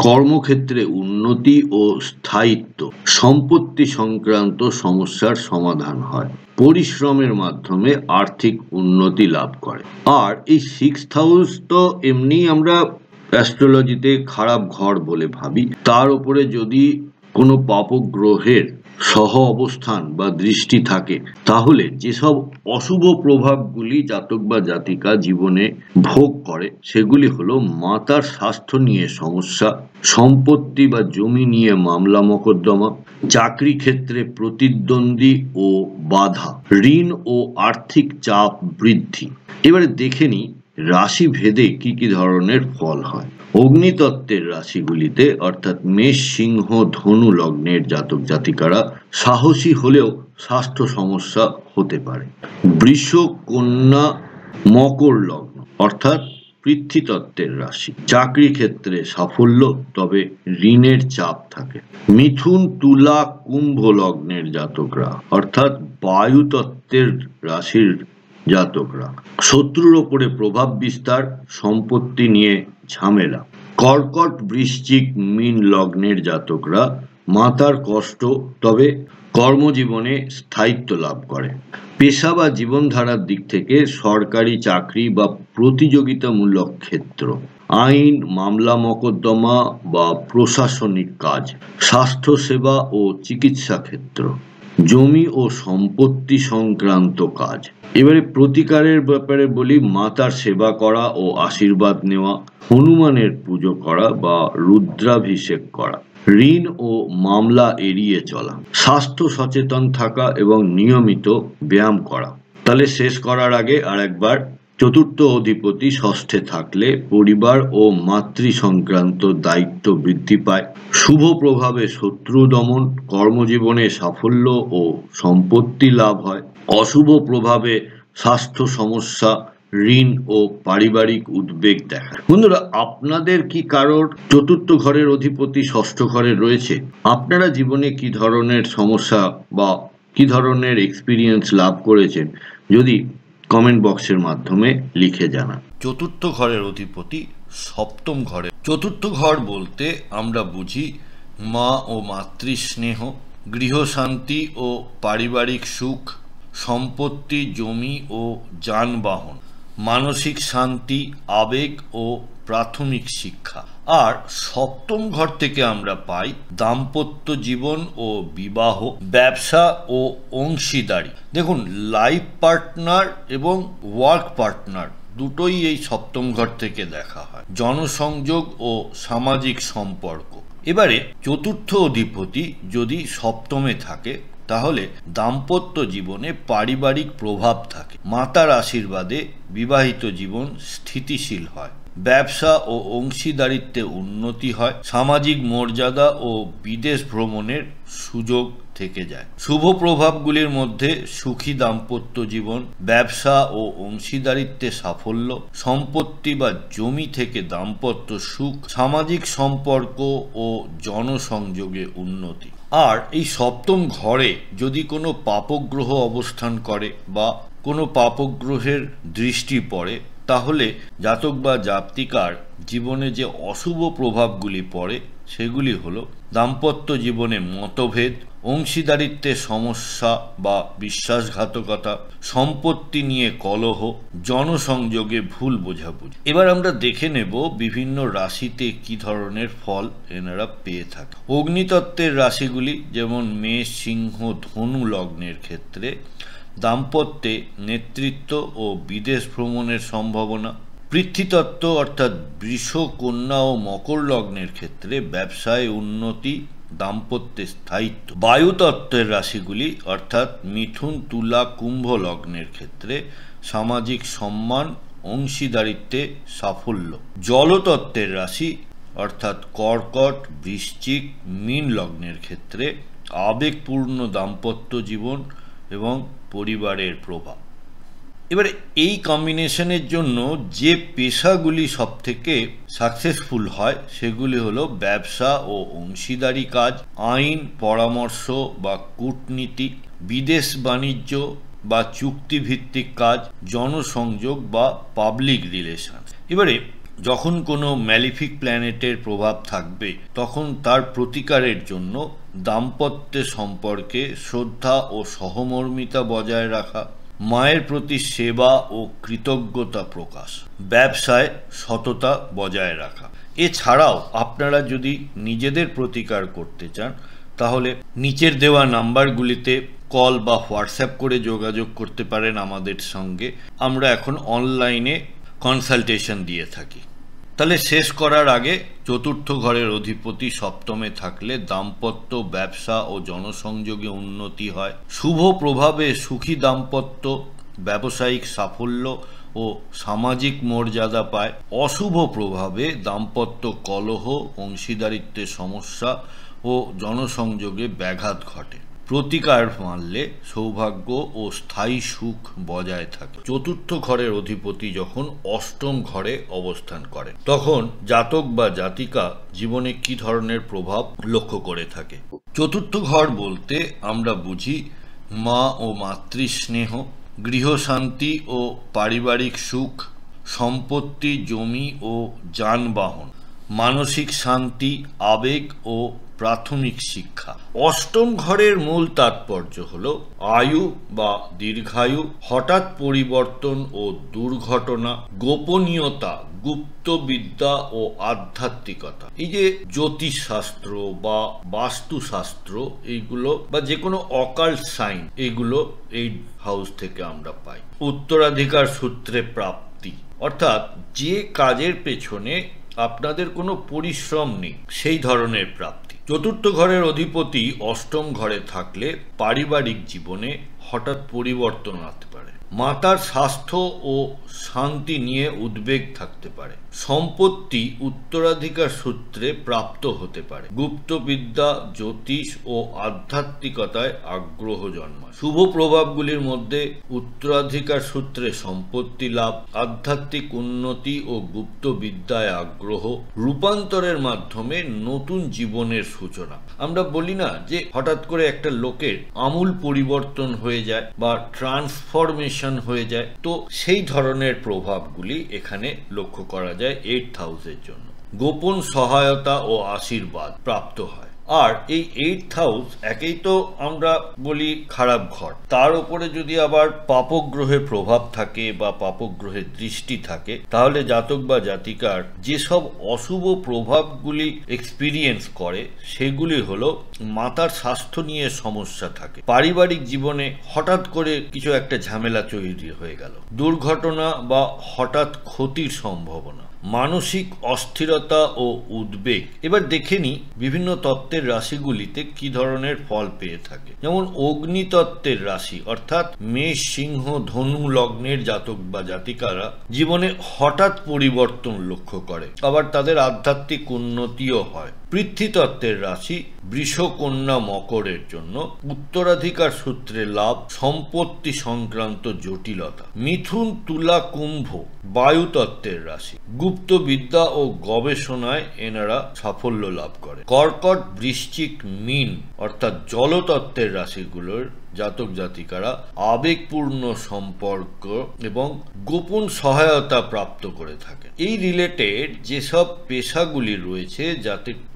কর্মক্ষেত্রে উন্নতি ও স্থায়িত্ব, সম্পত্তি সংক্রান্ত সমস্যার সমাধান হয়, পরিশ্রমের মাধ্যমে আর্থিক উন্নতি লাভ করে। আর এই 6th হাউস তো এমনি আমরা অ্যাস্ট্রোলজিতে খারাপ ঘর বলে ভাবি, তার উপরে যদি কোনো পাপগ্রহের সহ অবস্থান বা দৃষ্টি থাকে তাহলে যেসব অশুভ প্রভাবগুলি জাতক বা জাতিকা জীবনে ভোগ করে সেগুলি হলো মাতার স্বাস্থ্য নিয়ে সমস্যা, সম্পত্তি বা জমি নিয়ে মামলা মকদ্দমা, চাকরি ক্ষেত্রে প্রতিদ্বন্দ্বী ও বাধা, ঋণ ও আর্থিক চাপ বৃদ্ধি। এবারে দেখে নিই রাশি ভেদে কি কি ধরনের ফল হয়। অগ্নিতত্ত্বের রাশিগুলিতে অর্থাৎ মেষ, সিংহ, ধনু লগ্নের জাতক জাতিকারা সাহসী হলেও স্বাস্থ্য সমস্যা হতে পারে। বৃষ, কন্যা, মকর লগ্ন অর্থাৎ পৃথ্বীতত্ত্বের রাশি, চাকরি ক্ষেত্রে সাফল্য তবে ঋণের চাপ থাকে। মিথুন, তুলা, কুম্ভ লগ্নের জাতকরা অর্থাৎ বায়ুতত্ত্বের রাশির জাতকরা শত্রুর ওপরে প্রভাব বিস্তার, সম্পত্তি নিয়ে ঝামেলা। কর্কট, বৃশ্চিক, মীন লগ্নের জাতকরা মাথার কষ্ট তবে কর্মজীবনে স্থায়িত্ব লাভ করে। পেশা বা জীবনধারার দিক থেকে সরকারি চাকরি বা প্রতিযোগিতামূলক ক্ষেত্র, আইন, মামলা মকদ্দমা বা প্রশাসনিক কাজ, স্বাস্থ্যসেবা ও চিকিৎসা ক্ষেত্র, জমি ও সম্পত্তি সংক্রান্ত কাজ। এবারে প্রতিকারের ব্যাপারে বলি, মাতার সেবা করা ও আশীর্বাদ নেওয়া, হনুমানের পুজো করা বা রুদ্রাভিষেক করা, ঋণ ও মামলা এড়িয়ে চলা, স্বাস্থ্য সচেতন থাকা এবং নিয়মিত ব্যায়াম করা। তাহলে শেষ করার আগে আর একবার, চতুর্থ অধিপতি ষষ্ঠে থাকলে পরিবার ও মাতৃ সংক্রান্ত দায়িত্ব বৃদ্ধি পায়। শুভ প্রভাবে শত্রু দমন, কর্মজীবনে সাফল্য ও সম্পত্তি লাভ হয়। অশুভ প্রভাবে স্বাস্থ্য সমস্যা, ঋণ ও পারিবারিক উদ্বেগ দেখায়। বন্ধুরা, আপনাদের কি কারোর চতুর্থ ঘরের অধিপতি ষষ্ঠ ঘরে রয়েছে? আপনারা জীবনে কি ধরনের সমস্যা বা কি ধরনের এক্সপিরিয়েন্স লাভ করেছেন যদি কমেন্ট বক্সের মাধ্যমে লিখে জানান। চতুর্থ ঘরের অধিপতি সপ্তম ঘরে। চতুর্থ ঘর বলতে আমরা বুঝি মা ও মাতৃস্নেহ, গৃহশান্তি ও পারিবারিক সুখ, সম্পত্তি, জমি ও যানবাহন, মানসিক শান্তি, আবেগ ও প্রাথমিক শিক্ষা। আর সপ্তম ঘর থেকে আমরা পাই দাম্পত্য জীবন ও বিবাহ, ব্যবসা ও অংশীদারি। দেখুন, লাইফ পার্টনার এবং ওয়ার্ক পার্টনার দুটোই এই সপ্তম ঘর থেকে দেখা হয়। জনসংযোগ ও সামাজিক সম্পর্ক। এবারে চতুর্থ অধিপতি যদি সপ্তমে থাকে তাহলে দাম্পত্য জীবনে পারিবারিক প্রভাব থাকে, মাতার আশীর্বাদে বিবাহিত জীবন স্থিতিশীল হয়, ব্যবসা ও অংশীদারিত্বে উন্নতি হয়, সামাজিক মর্যাদা ও বিদেশ ভ্রমণের সুযোগ থেকে যায়। শুভ প্রভাবগুলির মধ্যে সুখী দাম্পত্য জীবন, ব্যবসা ও অংশীদারিত্বে সাফল্য, সম্পত্তি বা জমি থেকে দাম্পত্য সুখ, সামাজিক সম্পর্ক ও জনসংযোগে উন্নতি। আর এই সপ্তম ঘরে যদি কোনো পাপগ্রহ অবস্থান করে বা কোনো পাপগ্রহের দৃষ্টি পড়ে তাহলে জাতক বা জাতিকার জীবনে যে অশুভ প্রভাবগুলি পড়ে সেগুলি হলো দাম্পত্য জীবনে মতভেদ, অংশীদারিত্বের সমস্যা বা বিশ্বাসঘাতকতা, সম্পত্তি নিয়ে কলহ, জনসংযোগে ভুল বোঝাবুঝি। এবার আমরা দেখে নেব বিভিন্ন রাশিতে কি ধরনের ফল এনারা পেয়ে থাকে। অগ্নিতত্ত্বের রাশিগুলি যেমন মেষ, সিংহ, ধনু লগ্নের ক্ষেত্রে দাম্পত্যে নেতৃত্ব ও বিদেশ ভ্রমণের সম্ভাবনা। পৃথ্বীতত্ত্ব অর্থাৎ বৃষ, কন্যা ও মকর লগ্নের ক্ষেত্রে ব্যবসায় উন্নতি, দাম্পত্যে স্থায়িত্ব। বায়ুতত্ত্বের রাশিগুলি অর্থাৎ মিথুন, তুলা, কুম্ভ লগ্নের ক্ষেত্রে সামাজিক সম্মান, অংশীদারিত্বে সাফল্য। জলতত্ত্বের রাশি অর্থাৎ কর্কট, বৃশ্চিক, মীন লগ্নের ক্ষেত্রে আবেগপূর্ণ দাম্পত্য জীবন এবং পরিবারের প্রভাব। এবারে এই কম্বিনেশনের জন্য যে পেশাগুলি সবথেকে সাকসেসফুল হয় সেগুলি হলো ব্যবসা ও অংশীদারি কাজ, আইন, পরামর্শ বা কূটনীতি, বিদেশ বাণিজ্য বা চুক্তিভিত্তিক কাজ, জনসংযোগ বা পাবলিক রিলেশন। এবারে যখন কোনো ম্যালিফিক প্ল্যানেটের প্রভাব থাকবে তখন তার প্রতিকারের জন্য দাম্পত্যের সম্পর্কে শ্রদ্ধা ও সহমর্মিতা বজায় রাখা, মায়ের প্রতি সেবা ও কৃতজ্ঞতা প্রকাশ, ব্যবসায় সততা বজায় রাখা। এছাড়াও আপনারা যদি নিজেদের প্রতিকার করতে চান তাহলে নিচের দেওয়া নাম্বারগুলিতে কল বা হোয়াটসঅ্যাপ করে যোগাযোগ করতে পারেন আমাদের সঙ্গে। আমরা এখন অনলাইনে কনসালটেশন দিয়ে থাকি। তাহলে শেষ করার আগে, চতুর্থ ঘরের অধিপতি সপ্তমে থাকলে দাম্পত্য, ব্যবসা ও জনসংযোগে উন্নতি হয়। শুভ প্রভাবে সুখী দাম্পত্য ব্যবসায়িক সাফল্য ও সামাজিক মর্যাদা পায়। অশুভ প্রভাবে দাম্পত্য কলহ, অংশীদারিত্বের সমস্যা ও জনসংযোগে ব্যাঘাত ঘটে। প্রতিকার মানলে সৌভাগ্য ও স্থায়ী সুখ বজায় থাকে। চতুর্থ ঘরের অধিপতি যখন অষ্টম ঘরে অবস্থান করে তখন জাতক বা জাতিকা জীবনে কি ধরনের প্রভাব লক্ষ্য করে থাকে। চতুর্থ ঘর বলতে আমরা বুঝি মা ও মাতৃস্নেহ, গৃহশান্তি ও পারিবারিক সুখ, সম্পত্তি, জমি ও যানবাহন, মানসিক শান্তি, আবেগ ও প্রাথমিক শিক্ষা। অষ্টম ঘরের মূল তাৎপর্য হলো আয়ু বা দীর্ঘায়ু, হঠাৎ পরিবর্তন ও দুর্ঘটনা, গোপনীয়তা, গুপ্তবিদ্যা ও আধ্যাত্মিকতা। এই যে জ্যোতিষশাস্ত্র বা বাস্তুশাস্ত্র এইগুলো বা যে কোনো অকাল্ট সাইন এগুলো এই হাউস থেকে আমরা পাই। উত্তরাধিকার সূত্রে প্রাপ্তি, অর্থাৎ যে কাজের পেছনে আপনাদের কোনো পরিশ্রম নেই সেই ধরনের প্রাপ্তি। চতুর্থ ঘরের অধিপতি অষ্টম ঘরে থাকলে পারিবারিক জীবনে হঠাৎ পরিবর্তন আসতে পারে। মাতার স্বাস্থ্য ও শান্তি নিয়ে উদ্বেগ থাকতে পারে। সম্পত্তি উত্তরাধিকার সূত্রে প্রাপ্ত হতে পারে। গুপ্তবিদ্যা, জ্যোতিষ ও আধ্যাত্মিকতায় আগ্রহ জন্মায়। শুভ প্রভাবগুলির মধ্যে উত্তরাধিকার সূত্রে সম্পত্তি লাভ, আধ্যাত্মিক উন্নতি ও গুপ্তবিদ্যায় আগ্রহ, রূপান্তরের মাধ্যমে নতুন জীবনের সূচনা। আমরা বলি না যে হঠাৎ করে একটা লোকের আমূল পরিবর্তন হয়ে যায় বা ট্রান্সফরমেশন হয়ে যায়, তো সেই ধরনের প্রভাবগুলি এখানে লক্ষ্য করা যায় 8th হাউসের জন্য। গোপন সহায়তা ও আশীর্বাদ প্রাপ্ত হয়। আর এই 8th হাউস একেই তো আমরা বলি খারাপ ঘর, তার উপরে যদি আবার পাপগ্রহের প্রভাব থাকে বা পাপগ্রহের দৃষ্টি থাকে তাহলে জাতক বা জাতিকার যেসব অশুভ প্রভাবগুলি এক্সপিরিয়েন্স করে সেগুলি হলো মাতার স্বাস্থ্য নিয়ে সমস্যা থাকে, পারিবারিক জীবনে হঠাৎ করে কিছু একটা ঝামেলা তৈরি হয়ে গেল, দুর্ঘটনা বা হঠাৎ ক্ষতির সম্ভাবনা, মানসিক অস্থিরতা ও উদ্বেগ। এবার দেখে নি বিভিন্ন তত্ত্বের রাশিগুলিতে কি ধরনের ফল পেয়ে থাকে। যেমন অগ্নিতত্ত্বের রাশি অর্থাৎ মেষ, সিংহ, ধনু লগ্নের জাতক বা জাতিকারা জীবনে হঠাৎ পরিবর্তন লক্ষ্য করে, আবার তাদের আধ্যাত্মিক উন্নতিও হয়। পৃথ্বীতত্ত্বের রাশি বৃষ, কন্যা, মকরের জন্য উত্তরাধিকার সূত্রে লাভ, সম্পত্তি সংক্রান্ত জটিলতা। মিথুন, তুলা, কুম্ভ বায়ুতত্ত্বের রাশি, গুপ্তবিদ্যা ও গবেষণায় এনারা সাফল্য লাভ করে। কর্কট, বৃশ্চিক, মীন অর্থাৎ জলতত্ত্বের রাশিগুলোর জাতক জাতিকারা আবেগপূর্ণ সম্পর্ক এবং গোপন সহায়তা প্রাপ্ত করে থাকে। এই রিলেটেড যেসব পেশাগুলি রয়েছে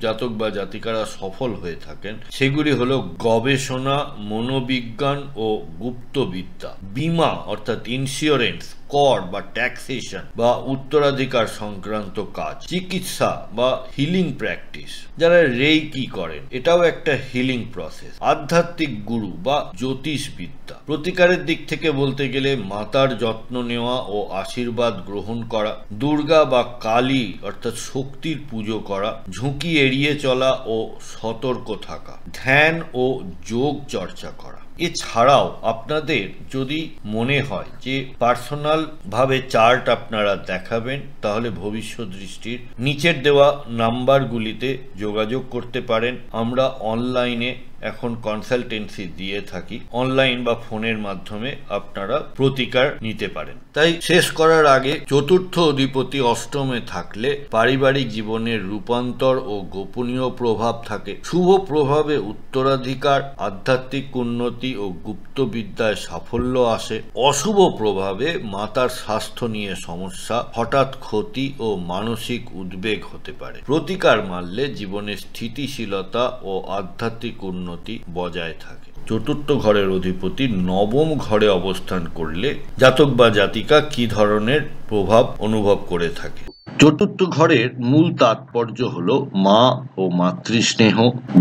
জাতক বা জাতিকারা সফল হয়ে থাকেন সেগুলি হলো গবেষণা, মনোবিজ্ঞান ও গুপ্তবিদ্যা, বীমা অর্থাৎ ইন্স্যুরেন্স, কর বা ট্যাক্সেশন বা উত্তরাধিকার সংক্রান্ত কাজ, চিকিৎসা বা হিলিং প্র্যাকটিস, যারা রেইকি করেন এটাও একটা হিলিং প্রসেস, আধ্যাত্মিক গুরু বা জ্যোতিষবিদ্যা। প্রতিকারের দিক থেকে বলতে গেলে মাতার যত্ন নেওয়া ও আশীর্বাদ গ্রহণ করা, দুর্গা বা কালী অর্থাৎ শক্তির পুজো করা, ঝুঁকি এড়িয়ে চলা ও সতর্ক থাকা, ধ্যান ও যোগ চর্চা করা। এছাড়াও আপনাদের যদি মনে হয় যে পার্সোনাল ভাবে চার্ট আপনারা দেখাবেন তাহলে ভবিষ্যৎ দৃষ্টির নিচের দেওয়া নাম্বারগুলিতে যোগাযোগ করতে পারেন। আমরা অনলাইনে এখন কনসালটেন্সি দিয়ে থাকি, অনলাইন বা ফোনের মাধ্যমে আপনারা প্রতিকার নিতে পারেন। তাই শেষ করার আগে, চতুর্থ অধিপতি অষ্টমে থাকলে পারিবারিক জীবনের রূপান্তর ও গোপনীয় প্রভাব থাকে। শুভ প্রভাবে উত্তরাধিকার, আধ্যাত্মিক উন্নতি ও গুপ্তবিদ্যায় সাফল্য আসে। অশুভ প্রভাবে মাতার স্বাস্থ্য নিয়ে সমস্যা, হঠাৎ ক্ষতি ও মানসিক উদ্বেগ হতে পারে। প্রতিকার মানলে জীবনে স্থিতিশীলতা ও আধ্যাত্মিক উন্নতি বজায় থাকে। চতুর্থ ঘরের অধিপতি নবম ঘরে অবস্থান করলে জাতক বা জাতিকা কি ধরনের প্রভাব অনুভব করে থাকে? চতুর্থ ঘরের মূল তাৎপর্য হলো মা ও মাতৃস্নেহ,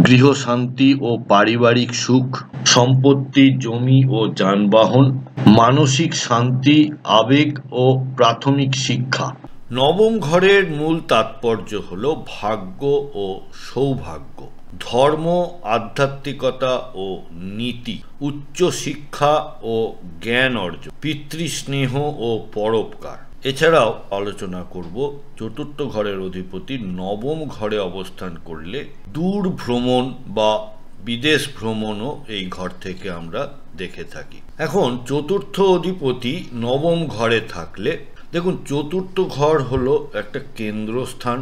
গৃহশান্তি ও পারিবারিক সুখ, সম্পত্তি, জমি ও যানবাহন, মানসিক শান্তি, আবেগ ও প্রাথমিক শিক্ষা। নবম ঘরের মূল তাৎপর্য হলো ভাগ্য ও সৌভাগ্য, ধর্ম, আধ্যাত্মিকতা ও নীতি, উচ্চ শিক্ষা ও জ্ঞান অর্জন, পিতৃস্নেহ ও পরোপকার। এছাড়াও আলোচনা করব চতুর্থ ঘরের অধিপতি নবম ঘরে অবস্থান করলে দূর ভ্রমণ বা বিদেশ ভ্রমণও এই ঘর থেকে আমরা দেখে থাকি। এখন চতুর্থ অধিপতি নবম ঘরে থাকলে দেখুন, চতুর্থ ঘর হলো একটা কেন্দ্রস্থান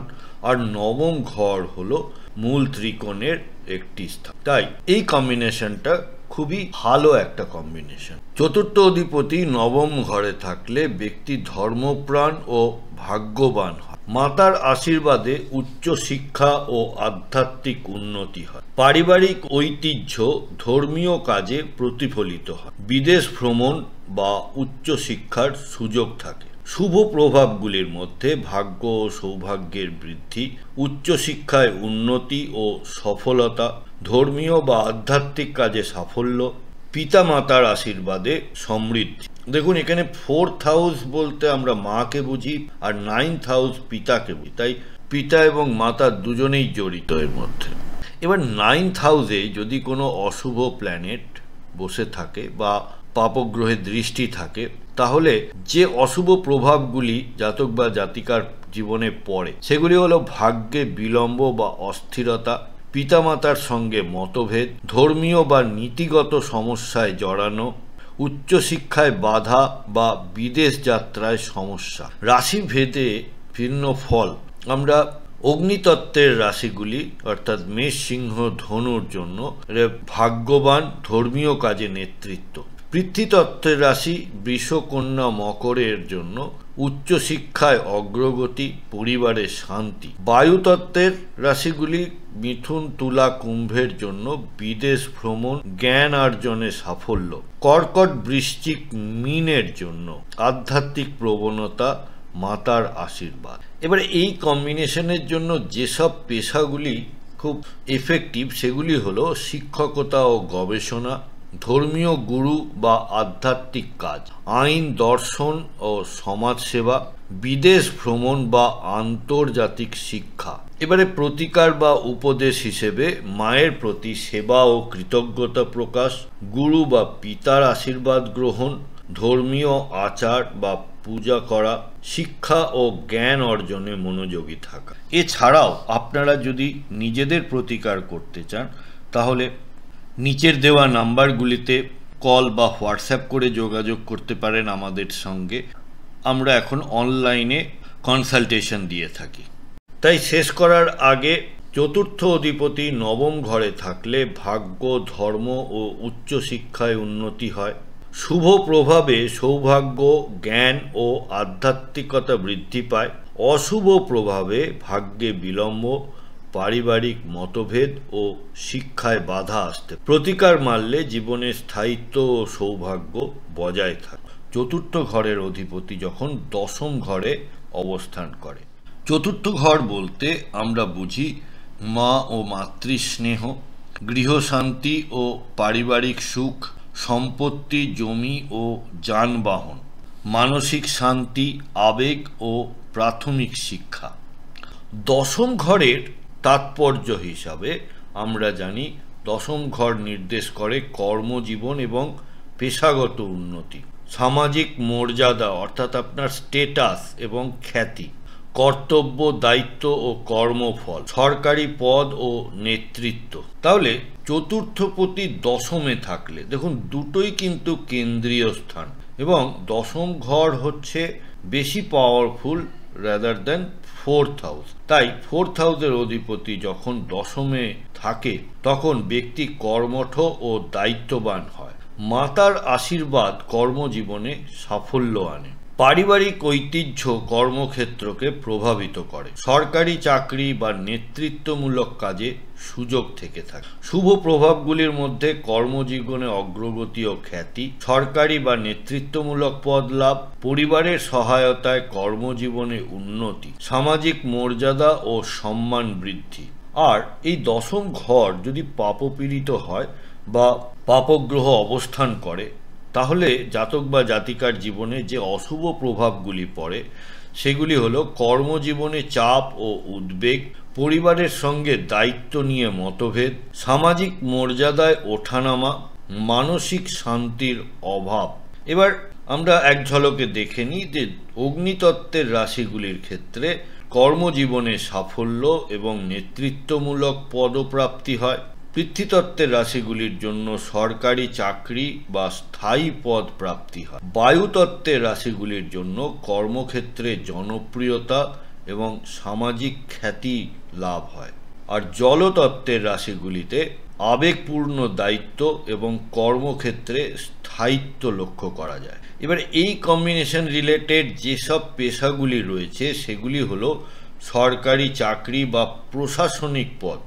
আর নবম ঘর হলো মূল ত্রিকোণের একটি স্থান। তাই এই কম্বিনেশনটা খুবই ভালো একটা কম্বিনেশন। চতুর্থ অধিপতি নবম ঘরে থাকলে ব্যক্তি ধর্মপ্রাণ ও ভাগ্যবান হয়। মাতার আশীর্বাদে উচ্চ শিক্ষা ও আধ্যাত্মিক উন্নতি হয়। পারিবারিক ঐতিহ্য ধর্মীয় কাজে প্রতিফলিত হয়। বিদেশ ভ্রমণ বা উচ্চ শিক্ষার সুযোগ থাকে। শুভ প্রভাবগুলির মধ্যে ভাগ্য ও সৌভাগ্যের বৃদ্ধি, উচ্চশিক্ষায় উন্নতি ও সফলতা, ধর্মীয় বা আধ্যাত্মিক কাজে সাফল্য, পিতামাতার আশীর্বাদে সমৃদ্ধি। দেখুন, এখানে 4th হাউস বলতে আমরা মাকে বুঝি আর 9th হাউস পিতাকে বুঝি। তাই পিতা এবং মাতা দুজনেই জড়িত এর মধ্যে। এবার 9th হাউসে যদি কোনো অশুভ প্ল্যানেট বসে থাকে বা পাপগ্রহের দৃষ্টি থাকে, তাহলে যে অশুভ প্রভাবগুলি জাতক বা জাতিকার জীবনে পড়ে সেগুলি হলো ভাগ্যে বিলম্ব বা অস্থিরতা, পিতামাতার সঙ্গে মতভেদ, ধর্মীয় বা নীতিগত সমস্যায় জড়ানো, উচ্চশিক্ষায় বাধা বা বিদেশ যাত্রায় সমস্যা। রাশি ভেদে ভিন্ন ফল। আমরা অগ্নিতত্ত্বের রাশিগুলি অর্থাৎ মেষ, সিংহ, ধনুর জন্য ভাগ্যবান, ধর্মীয় কাজে নেতৃত্ব। পৃথ্বীতত্ত্বের রাশি বৃষ, কন্যা, মকরের জন্য উচ্চশিক্ষায় অগ্রগতি, পরিবারের শান্তি। বায়ুতত্ত্বের রাশিগুলি মিথুন, তুলা, কুম্ভের জন্য বিদেশ ভ্রমণ, জ্ঞান অর্জনে সাফল্য। কর্কট, বৃশ্চিক, মীনের জন্য আধ্যাত্মিক প্রবণতা, মাতার আশীর্বাদ। এবার এই কম্বিনেশনের জন্য যেসব পেশাগুলি খুব এফেক্টিভ সেগুলি হলো শিক্ষকতা ও গবেষণা, ধর্মীয় গুরু বা আধ্যাত্মিক কাজ, আইন, দর্শন ও সমাজসেবা, বিদেশ ভ্রমণ বা আন্তর্জাতিক শিক্ষা। এবারে প্রতিকার বা উপদেশ হিসেবে মায়ের প্রতি সেবা ও কৃতজ্ঞতা প্রকাশ, গুরু বা পিতার আশীর্বাদ গ্রহণ, ধর্মীয় আচার বা পূজা করা, শিক্ষা ও জ্ঞান অর্জনে মনোযোগী থাকা। এছাড়াও আপনারা যদি নিজেদের প্রতিকার করতে চান তাহলে নিচের দেওয়া নাম্বারগুলিতে কল বা হোয়াটসঅ্যাপ করে যোগাযোগ করতে পারেন আমাদের সঙ্গে। আমরা এখন অনলাইনে কনসালটেশন দিয়ে থাকি। তাই শেষ করার আগে, চতুর্থ অধিপতি নবম ঘরে থাকলে ভাগ্য, ধর্ম ও উচ্চশিক্ষায় উন্নতি হয়। শুভ প্রভাবে সৌভাগ্য, জ্ঞান ও আধ্যাত্মিকতা বৃদ্ধি পায়। অশুভ প্রভাবে ভাগ্যে বিলম্ব, পারিবারিক মতভেদ ও শিক্ষায় বাধা আসতে। প্রতিকার মানলে জীবনে স্থায়িত্ব ও সৌভাগ্য বজায় থাকে। চতুর্থ ঘরের অধিপতি যখন দশম ঘরে অবস্থান করে। চতুর্থ ঘর বলতে আমরা বুঝি মা ও মাতৃস্নেহ, গৃহশান্তি ও পারিবারিক সুখ, সম্পত্তি, জমি ও যানবাহন, মানসিক শান্তি, আবেগ ও প্রাথমিক শিক্ষা। দশম ঘরের তাৎপর্য হিসাবে আমরা জানি দশম ঘর নির্দেশ করে কর্মজীবন এবং পেশাগত উন্নতি, সামাজিক মর্যাদা অর্থাৎ আপনার স্টেটাস এবং খ্যাতি, কর্তব্য, দায়িত্ব ও কর্মফল, সরকারি পদ ও নেতৃত্ব। তাহলে চতুর্থপতি দশমে থাকলে দেখুন দুটোই কিন্তু কেন্দ্রীয় স্থান, এবং দশম ঘর হচ্ছে বেশি powerful rather than fourth house. তাই ফোর্থ হাউসের অধিপতি যখন দশমে থাকে তখন ব্যক্তি কর্মঠ ও দায়িত্ববান হয়। মাতার আশীর্বাদ কর্মজীবনে সাফল্য আনে। পারিবারিক ঐতিহ্য কর্মক্ষেত্রকে প্রভাবিত করে। সরকারি চাকরি বা নেতৃত্বমূলক কাজে সুযোগ থেকে থাকে। শুভ প্রভাবগুলির মধ্যে কর্মজীবনে অগ্রগতি ও খ্যাতি, সরকারি বা নেতৃত্বমূলক পদ লাভ, পরিবারের সহায়তায় কর্মজীবনে উন্নতি, সামাজিক মর্যাদা ও সম্মান বৃদ্ধি। আর এই দশম ঘর যদি পাপপীড়িত হয় বা পাপগ্রহ অবস্থান করে তাহলে জাতক বা জাতিকার জীবনে যে অশুভ প্রভাবগুলি পড়ে সেগুলি হলো কর্মজীবনে চাপ ও উদ্বেগ, পরিবারের সঙ্গে দায়িত্ব নিয়ে মতভেদ, সামাজিক মর্যাদায় ওঠানামা, মানসিক শান্তির অভাব। এবার আমরা এক ঝলকে দেখে নিই যে অগ্নিতত্ত্বের রাশিগুলির ক্ষেত্রে কর্মজীবনে সাফল্য এবং নেতৃত্বমূলক পদপ্রাপ্তি হয়। পৃথ্বীতত্ত্বের রাশিগুলির জন্য সরকারি চাকরি বা স্থায়ী পদ প্রাপ্তি হয়। বায়ুতত্ত্বের রাশিগুলির জন্য কর্মক্ষেত্রে জনপ্রিয়তা এবং সামাজিক খ্যাতি লাভ হয়। আর জলতত্ত্বের রাশিগুলিতে আবেগপূর্ণ দায়িত্ব এবং কর্মক্ষেত্রে স্থায়িত্ব লক্ষ্য করা যায়। এবার এই কম্বিনেশন রিলেটেড যেসব পেশাগুলি রয়েছে সেগুলি হলো সরকারি চাকরি বা প্রশাসনিক পদ,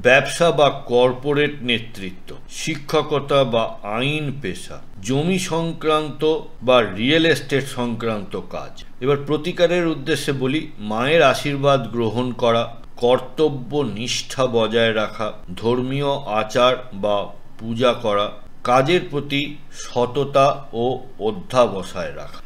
ব্যবসা বা কর্পোরেট নেতৃত্ব, শিক্ষকতা বা আইন পেশা, জমি সংক্রান্ত বা রিয়েল এস্টেট সংক্রান্ত কাজ। এবার প্রতিকারের উদ্দেশ্যে বলি, মায়ের আশীর্বাদ গ্রহণ করা, কর্তব্য নিষ্ঠা বজায় রাখা, ধর্মীয় আচার বা পূজা করা, কাজের প্রতি সততা ও অধ্যাবসায় রাখা।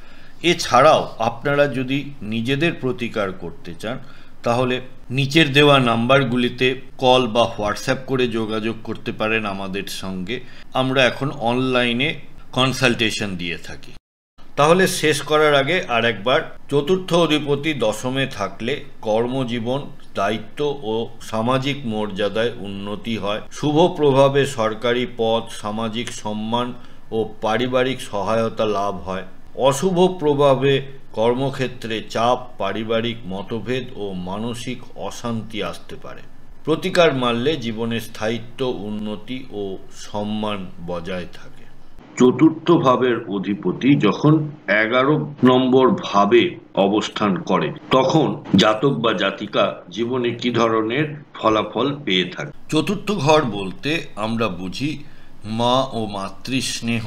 এছাড়াও আপনারা যদি নিজেদের প্রতিকার করতে চান তাহলে নিচের দেওয়া নাম্বারগুলিতে কল বা হোয়াটসঅ্যাপ করে যোগাযোগ করতে পারেন আমাদের সঙ্গে। আমরা এখন অনলাইনে কনসালটেশন দিয়ে থাকি। তাহলে শেষ করার আগে আরেকবার, চতুর্থ অধিপতি দশমে থাকলে কর্মজীবন, দায়িত্ব ও সামাজিক মর্যাদায় উন্নতি হয়। শুভ প্রভাবে সরকারি পদ, সামাজিক সম্মান ও পারিবারিক সহায়তা লাভ হয়। অশুভ প্রভাবে কর্মক্ষেত্রে চাপ, পারিবারিক মতভেদ ও মানসিক অশান্তি আসতে পারে। প্রতিকার মানলে জীবনের স্থায়িত্ব, উন্নতি ও সম্মান বজায় থাকে। চতুর্থ ভাবের অধিপতি যখন 11 নম্বর ভাবে অবস্থান করে তখন জাতক বা জাতিকা জীবনে কি ধরনের ফলাফল পেয়ে থাকে? চতুর্থ ঘর বলতে আমরা বুঝি মা ও মাতৃস্নেহ,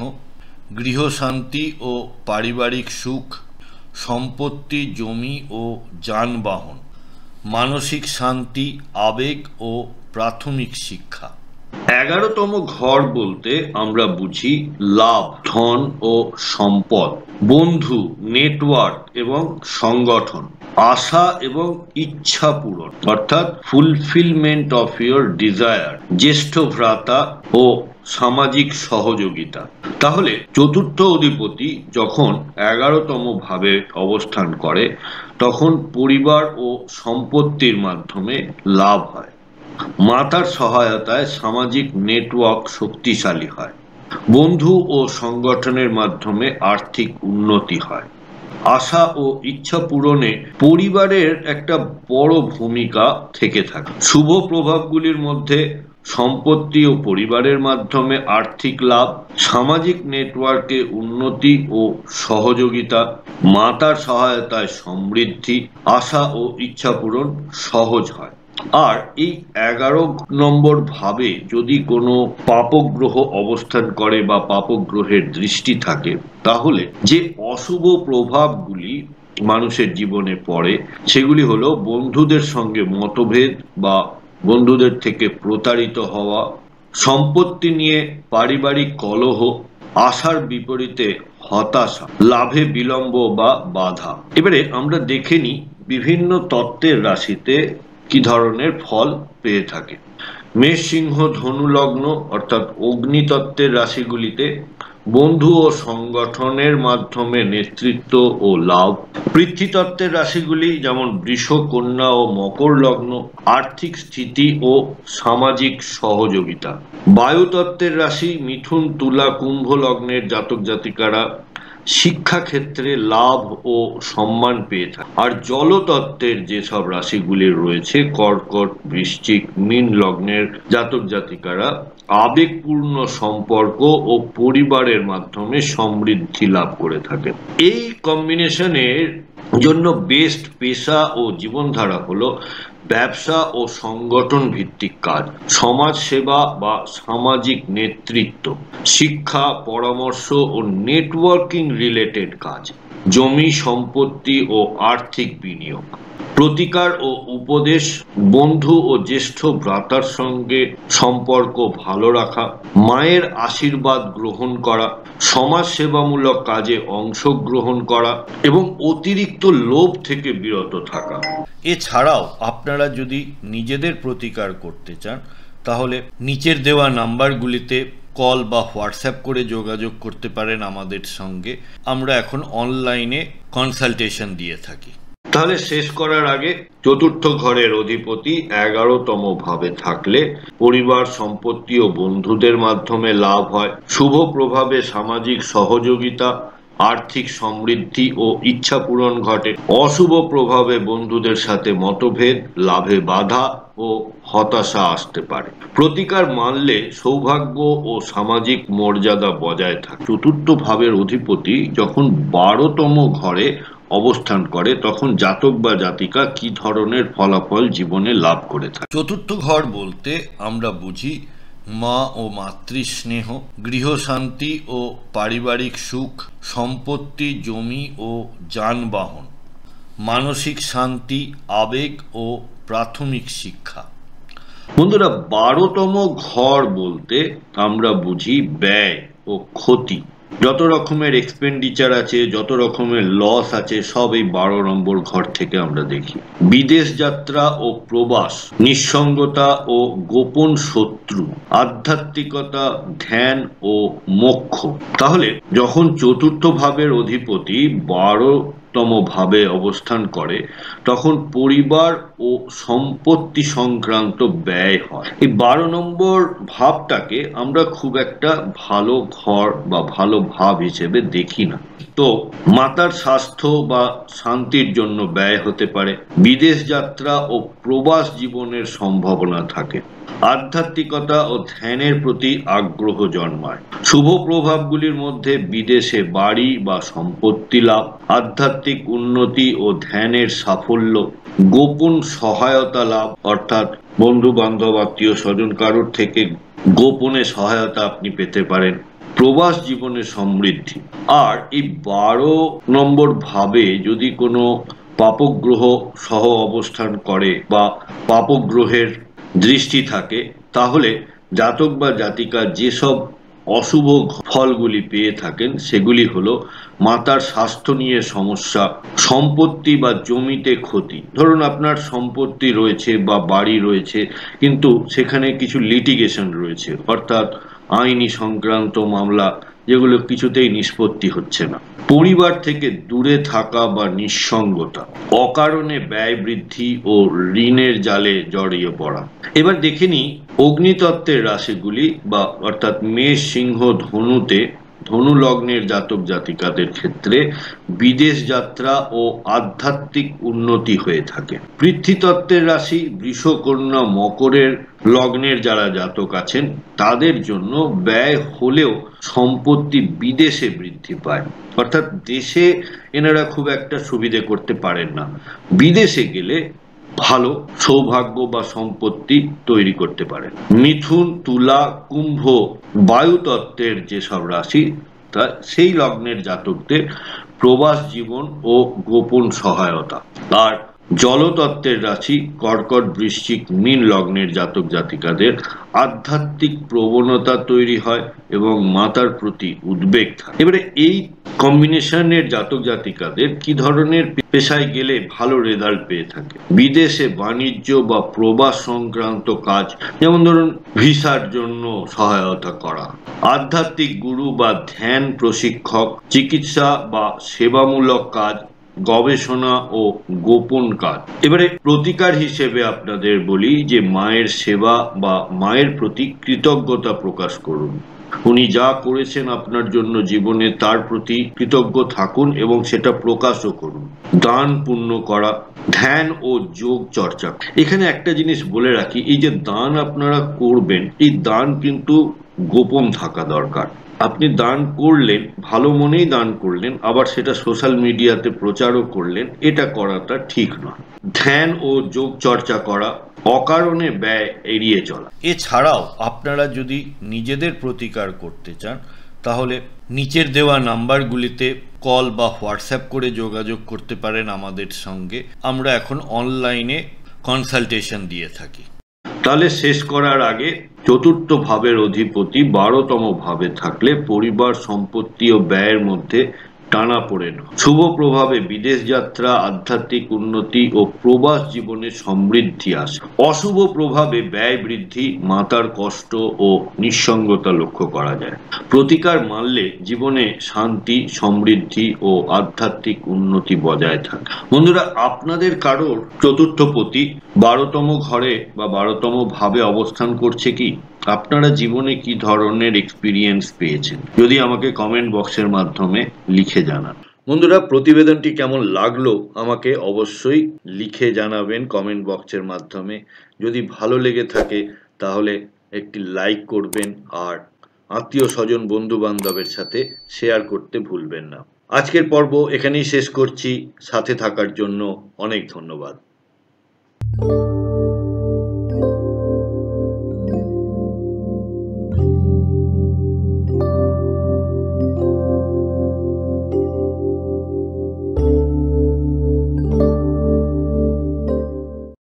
গৃহশান্তি ও পারিবারিক সুখ, সম্পত্তি, জমি ও যানবাহন, মানসিক শান্তি, আবেগ ও প্রাথমিক শিক্ষা। 11তম ঘর বলতে আমরা বুঝি লাভ, ধন ও সম্পদ, বন্ধু, নেটওয়ার্ক এবং সংগঠন, আশা এবং ইচ্ছা পূরণ অর্থাৎ ফুলফিলমেন্ট অফ ইয়োর ডিজায়ার, জ্যেষ্ঠ ভ্রাতা ও সামাজিক সহযোগিতা। তাহলে চতুর্থ অধিপতি যখন 11তম ভাবে অবস্থান করে তখন পরিবার ও সম্পত্তির মাধ্যমে লাভ হয়। মাতার সহায়তায় সামাজিক নেটওয়ার্ক শক্তিশালী হয়। বন্ধু ও সংগঠনের মাধ্যমে আর্থিক উন্নতি হয়। আশা ও ইচ্ছা পূরণে পরিবারের একটা বড় ভূমিকা থেকে থাকে। শুভ প্রভাবগুলির মধ্যে সম্পত্তি ও পরিবারের মাধ্যমে আর্থিক লাভ, সামাজিক নেটওয়ার্কে উন্নতি ও সহযোগিতা, মাতার সহায়তায় সমৃদ্ধি, আশা ও ইচ্ছা পূরণ সহজ হয়। আর এই 11 নম্বর ভাবে যদি কোনো পাপগ্রহ অবস্থান করে বা পাপগ্রহের দৃষ্টি থাকে তাহলে যে অশুভ প্রভাবগুলি মানুষের জীবনে পড়ে সেগুলি হলো বন্ধুদের সঙ্গে মতভেদ বা বন্ধুদের থেকে প্রতারিত হওয়া, সম্পত্তি নিয়ে পারিবারিক কলহ, আশার বিপরীতে হতাশা, লাভে বিলম্ব বা বাধা। এবারে আমরা দেখে নিই বিভিন্ন তত্ত্বের রাশিতে কি ধরনের ফল পেয়ে থাকে। মেষ, সিংহ, ধনু লগ্ন অর্থাৎ অগ্নিতত্ত্বের রাশিগুলিতে বন্ধু ও সংগঠনের মাধ্যমে নেতৃত্ব ও লাভ। পৃথ্বীতত্ত্বের রাশিগুলি যেমন বৃষ, কন্যা ও মকর লগ্ন, আর্থিক স্থিতি ও সামাজিক সহযোগিতা। বায়ুতত্ত্বের রাশি মিথুন, তুলা, কুম্ভ লগ্নের জাতক জাতিকারা শিক্ষাক্ষেত্রে লাভ ও সম্মান পেয়ে থাকে। আর জলতত্ত্বের যেসব রাশিগুলি রয়েছে কর্কট, বৃশ্চিক, মীন লগ্নের জাতক জাতিকারা আবেগপূর্ণ সম্পর্ক ও পরিবারের মাধ্যমে সমৃদ্ধি লাভ করে থাকেন। এই কম্বিনেশনের জন্য বেস্ট পেশা ও জীবনধারা হলো ব্যবসা ও সংগঠন ভিত্তিক কাজ, সমাজ সেবা বা সামাজিক নেতৃত্ব, শিক্ষা, পরামর্শ ও নেটওয়ার্কিং রিলেটেড কাজ, জমি সম্পত্তি ও আর্থিক বিনিয়োগ। প্রতিকার ও উপদেশ, বন্ধু ও জ্যেষ্ঠ ভ্রাতার সঙ্গে সম্পর্ক ভালো রাখা, মায়ের আশীর্বাদ গ্রহণ করা, সমাজ সেবামূলক কাজে অংশগ্রহণ করা এবং অতিরিক্ত লোভ থেকে বিরত থাকা। এছাড়াও আপনারা যদি নিজেদের প্রতিকার করতে চান তাহলে নিচের দেওয়া নাম্বারগুলিতে কল বা হোয়াটসঅ্যাপ করে যোগাযোগ করতে পারেন আমাদের সঙ্গে। আমরা এখন অনলাইনে কনসালটেশন দিয়ে থাকি। তাহলে শেষ করার আগে, চতুর্থ ঘরের অধিপতি 11তম ভাবে থাকলে পরিবার, সম্পত্তি ও বন্ধুদের মাধ্যমে লাভ হয়। শুভ প্রভাবে সামাজিক সহযোগিতা, আর্থিক সমৃদ্ধি ও ইচ্ছা পূরণ ঘটে। অশুভ প্রভাবে বন্ধুদের সাথে মতভেদ, লাভে বাধা ও হতাশা আসতে পারে। প্রতিকার মানলে সৌভাগ্য ও সামাজিক মর্যাদা বজায় থাকে। চতুর্থ ভাবের অধিপতি যখন 12তম ঘরে অবস্থান করে তখন জাতক বা জাতিকা কি ধরনের ফলাফল জীবনে লাভ করে থাকে। চতুর্থ ঘর বলতে আমরা বুঝি মা ও মাতৃস্নেহ, গৃহশান্তি ও পারিবারিক সুখ, সম্পত্তি, জমি ও যানবাহন, মানসিক শান্তি, আবেগ ও প্রাথমিক শিক্ষা। বন্ধুরা, 12তম ঘর বলতে আমরা বুঝি ব্যয় ও ক্ষতি। যত রকমের এক্সপেন্ডিচার আছে, যত রকমের লস আছে, সব এই 12 নম্বর ঘর থেকে আমরা দেখি। বিদেশ যাত্রা ও প্রবাস, নিঃসঙ্গতা ও গোপন শত্রু, আধ্যাত্মিকতা, ধ্যান ও মোক্ষ। তাহলে যখন চতুর্থ ভাবের অধিপতি 12তম ভাবে অবস্থান করে তখন পরিবার ও সম্পত্তি সংক্রান্ত ব্যয় হয়। এই 12 নম্বর ভাবটাকে আমরা খুব একটা ভালো ঘর বা ভালো ভাব হিসেবে দেখি না। তো মাতার স্বাস্থ্য বা শান্তির জন্য ব্যয় হতে পারে। বিদেশ যাত্রা ও প্রবাস জীবনের সম্ভাবনা থাকে। আধ্যাত্মিকতা ও ধ্যানের প্রতি আগ্রহ জন্মায়। শুভ প্রভাবগুলির মধ্যে বিদেশে বাড়ি বা সম্পত্তি লাভ, আধ্যাত্মিক উন্নতি ও ধ্যানের সাফল্য, গোপন সহায়তা লাভ, অর্থাৎ বন্ধু বান্ধব, আত্মীয় স্বজন কারোর থেকে গোপনে সহায়তা আপনি পেতে পারেন, প্রবাস জীবনে সমৃদ্ধি। আর এই 12 নম্বর ভাবে যদি কোনো পাপগ্রহ সহ অবস্থান করে বা পাপগ্রহের দৃষ্টি থাকে তাহলে জাতক বা জাতিকা যেসব অশুভ ফলগুলি পেয়ে থাকেন সেগুলি হলো মাতার স্বাস্থ্য নিয়ে সমস্যা, সম্পত্তি বা জমিতে ক্ষতি। ধরুন আপনার সম্পত্তি রয়েছে বা বাড়ি রয়েছে কিন্তু সেখানে কিছু লিটিগেশন রয়েছে, অর্থাৎ আইনি সংক্রান্ত মামলা যেগুলো কিছুতেই নিষ্পত্তি হচ্ছে না। পরিবার থেকে দূরে থাকা বা নিঃসঙ্গতা, অকারণে ব্যয় বৃদ্ধি ও ঋণের জালে জড়িয়ে পড়া। এবার দেখে নিই অগ্নিতত্ত্বের রাশিগুলি বা অর্থাৎ মেষ, সিংহ, ধনুতে, ধনু লগ্নের জাতক জাতিকাদের ক্ষেত্রে বিদেশ যাত্রা ও আধ্যাত্মিক উন্নতি হয়ে থাকে। পৃথ্বীতত্ত্বের রাশি বৃষ, কন্যা, মকরের লগ্নের যারা জাতক আছেন তাদের জন্য ব্যয় হলেও সম্পত্তি বিদেশে বৃদ্ধি পায়, অর্থাৎ দেশে এনারা খুব একটা সুবিধে করতে পারেন না, বিদেশে গেলে ভালো সৌভাগ্য বা সম্পত্তি তৈরি করতে পারেন। মিথুন, তুলা, কুম্ভ বায়ুতত্ত্বের যেসব রাশি তা সেই লগ্নের জাতকদের প্রবাস জীবন ও গোপন সহায়তা। আর জলতত্ত্বের রাশি কর্কট, বৃশ্চিক, মীন লগ্নের জাতক জাতিকাদের আধ্যাত্মিক প্রবণতা তৈরি হয় এবং মাতার প্রতি উদ্বেগ থাকে। এবারে এই কম্বিনেশনের জাতক জাতিকাদের কি ধরনের পেশায় গেলে ভালো রেজাল্ট পেয়ে থাকে? বিদেশে বাণিজ্য বা প্রবাস সংক্রান্ত কাজ, যেমন ধরুন ভিসার জন্য সহায়তা করা, আধ্যাত্মিক গুরু বা ধ্যান প্রশিক্ষক, চিকিৎসা বা সেবামূলক কাজ, গবেষণা ও গোপন কাজ। এবারে প্রতিকার হিসেবে আপনাদের বলি যে মায়ের সেবা বা মায়ের প্রতি কৃতজ্ঞতা প্রকাশ করুন। উনি যা করেছেন আপনার জন্য জীবনে তার প্রতি কৃতজ্ঞ থাকুন এবং সেটা প্রকাশও করুন। দান পুণ্য করা, ধ্যান ও যোগ চর্চা। এখানে একটা জিনিস বলে রাখি, এই যে দান আপনারা করবেন, এই দান কিন্তু গোপন থাকা দরকার। আপনি দান করলেন, ভালো মনেই দান করলেন, আবার সেটা সোশ্যাল মিডিয়াতে প্রচারও করলেন, এটা করাটা ঠিক নয়। ধ্যান ও যোগ চর্চা করা, অকারণে ব্যয় এড়িয়ে চলা। এছাড়াও আপনারা যদি নিজেদের প্রতিকার করতে চান তাহলে নিচের দেওয়া নাম্বারগুলিতে কল বা হোয়াটসঅ্যাপ করে যোগাযোগ করতে পারেন আমাদের সঙ্গে। আমরা এখন অনলাইনে কনসালটেশন দিয়ে থাকি। তাহলে শেষ করার আগে, চতুর্থ ভাবের অধিপতি 12তম ভাবে থাকলে পরিবার, সম্পত্তি ও ব্যয়ের মধ্যে টানাপোড়েন হয়। শুভ প্রভাবে বিদেশ যাত্রা, আধ্যাত্মিক উন্নতি ও প্রবাস জীবনে সমৃদ্ধি আসে। অশুভ প্রভাবে ব্যয় বৃদ্ধি, মাতার কষ্ট ও নিঃসঙ্গতা লক্ষ্য করা যায়। প্রতিকার মানলে জীবনে শান্তি, সমৃদ্ধি ও আধ্যাত্মিক উন্নতি বজায় থাকে। বন্ধুরা, আপনাদের কারোর চতুর্থপতি 12তম ঘরে বা 12তম ভাবে অবস্থান করছে কি? আপনারা জীবনে কি ধরনের এক্সপিরিয়েন্স পেয়েছেন? যদি আমাকে কমেন্ট বক্সের মাধ্যমে লিখে জানান। বন্ধুরা, প্রতিবেদনটি কেমন লাগলো আমাকে অবশ্যই লিখে জানাবেন কমেন্ট বক্সের মাধ্যমে। যদি ভালো লেগে থাকে তাহলে একটি লাইক করবেন আর আত্মীয় স্বজন, বন্ধু বান্ধবের সাথে শেয়ার করতে ভুলবেন না। আজকের পর্ব এখানেই শেষ করছি। সাথে থাকার জন্য অনেক ধন্যবাদ।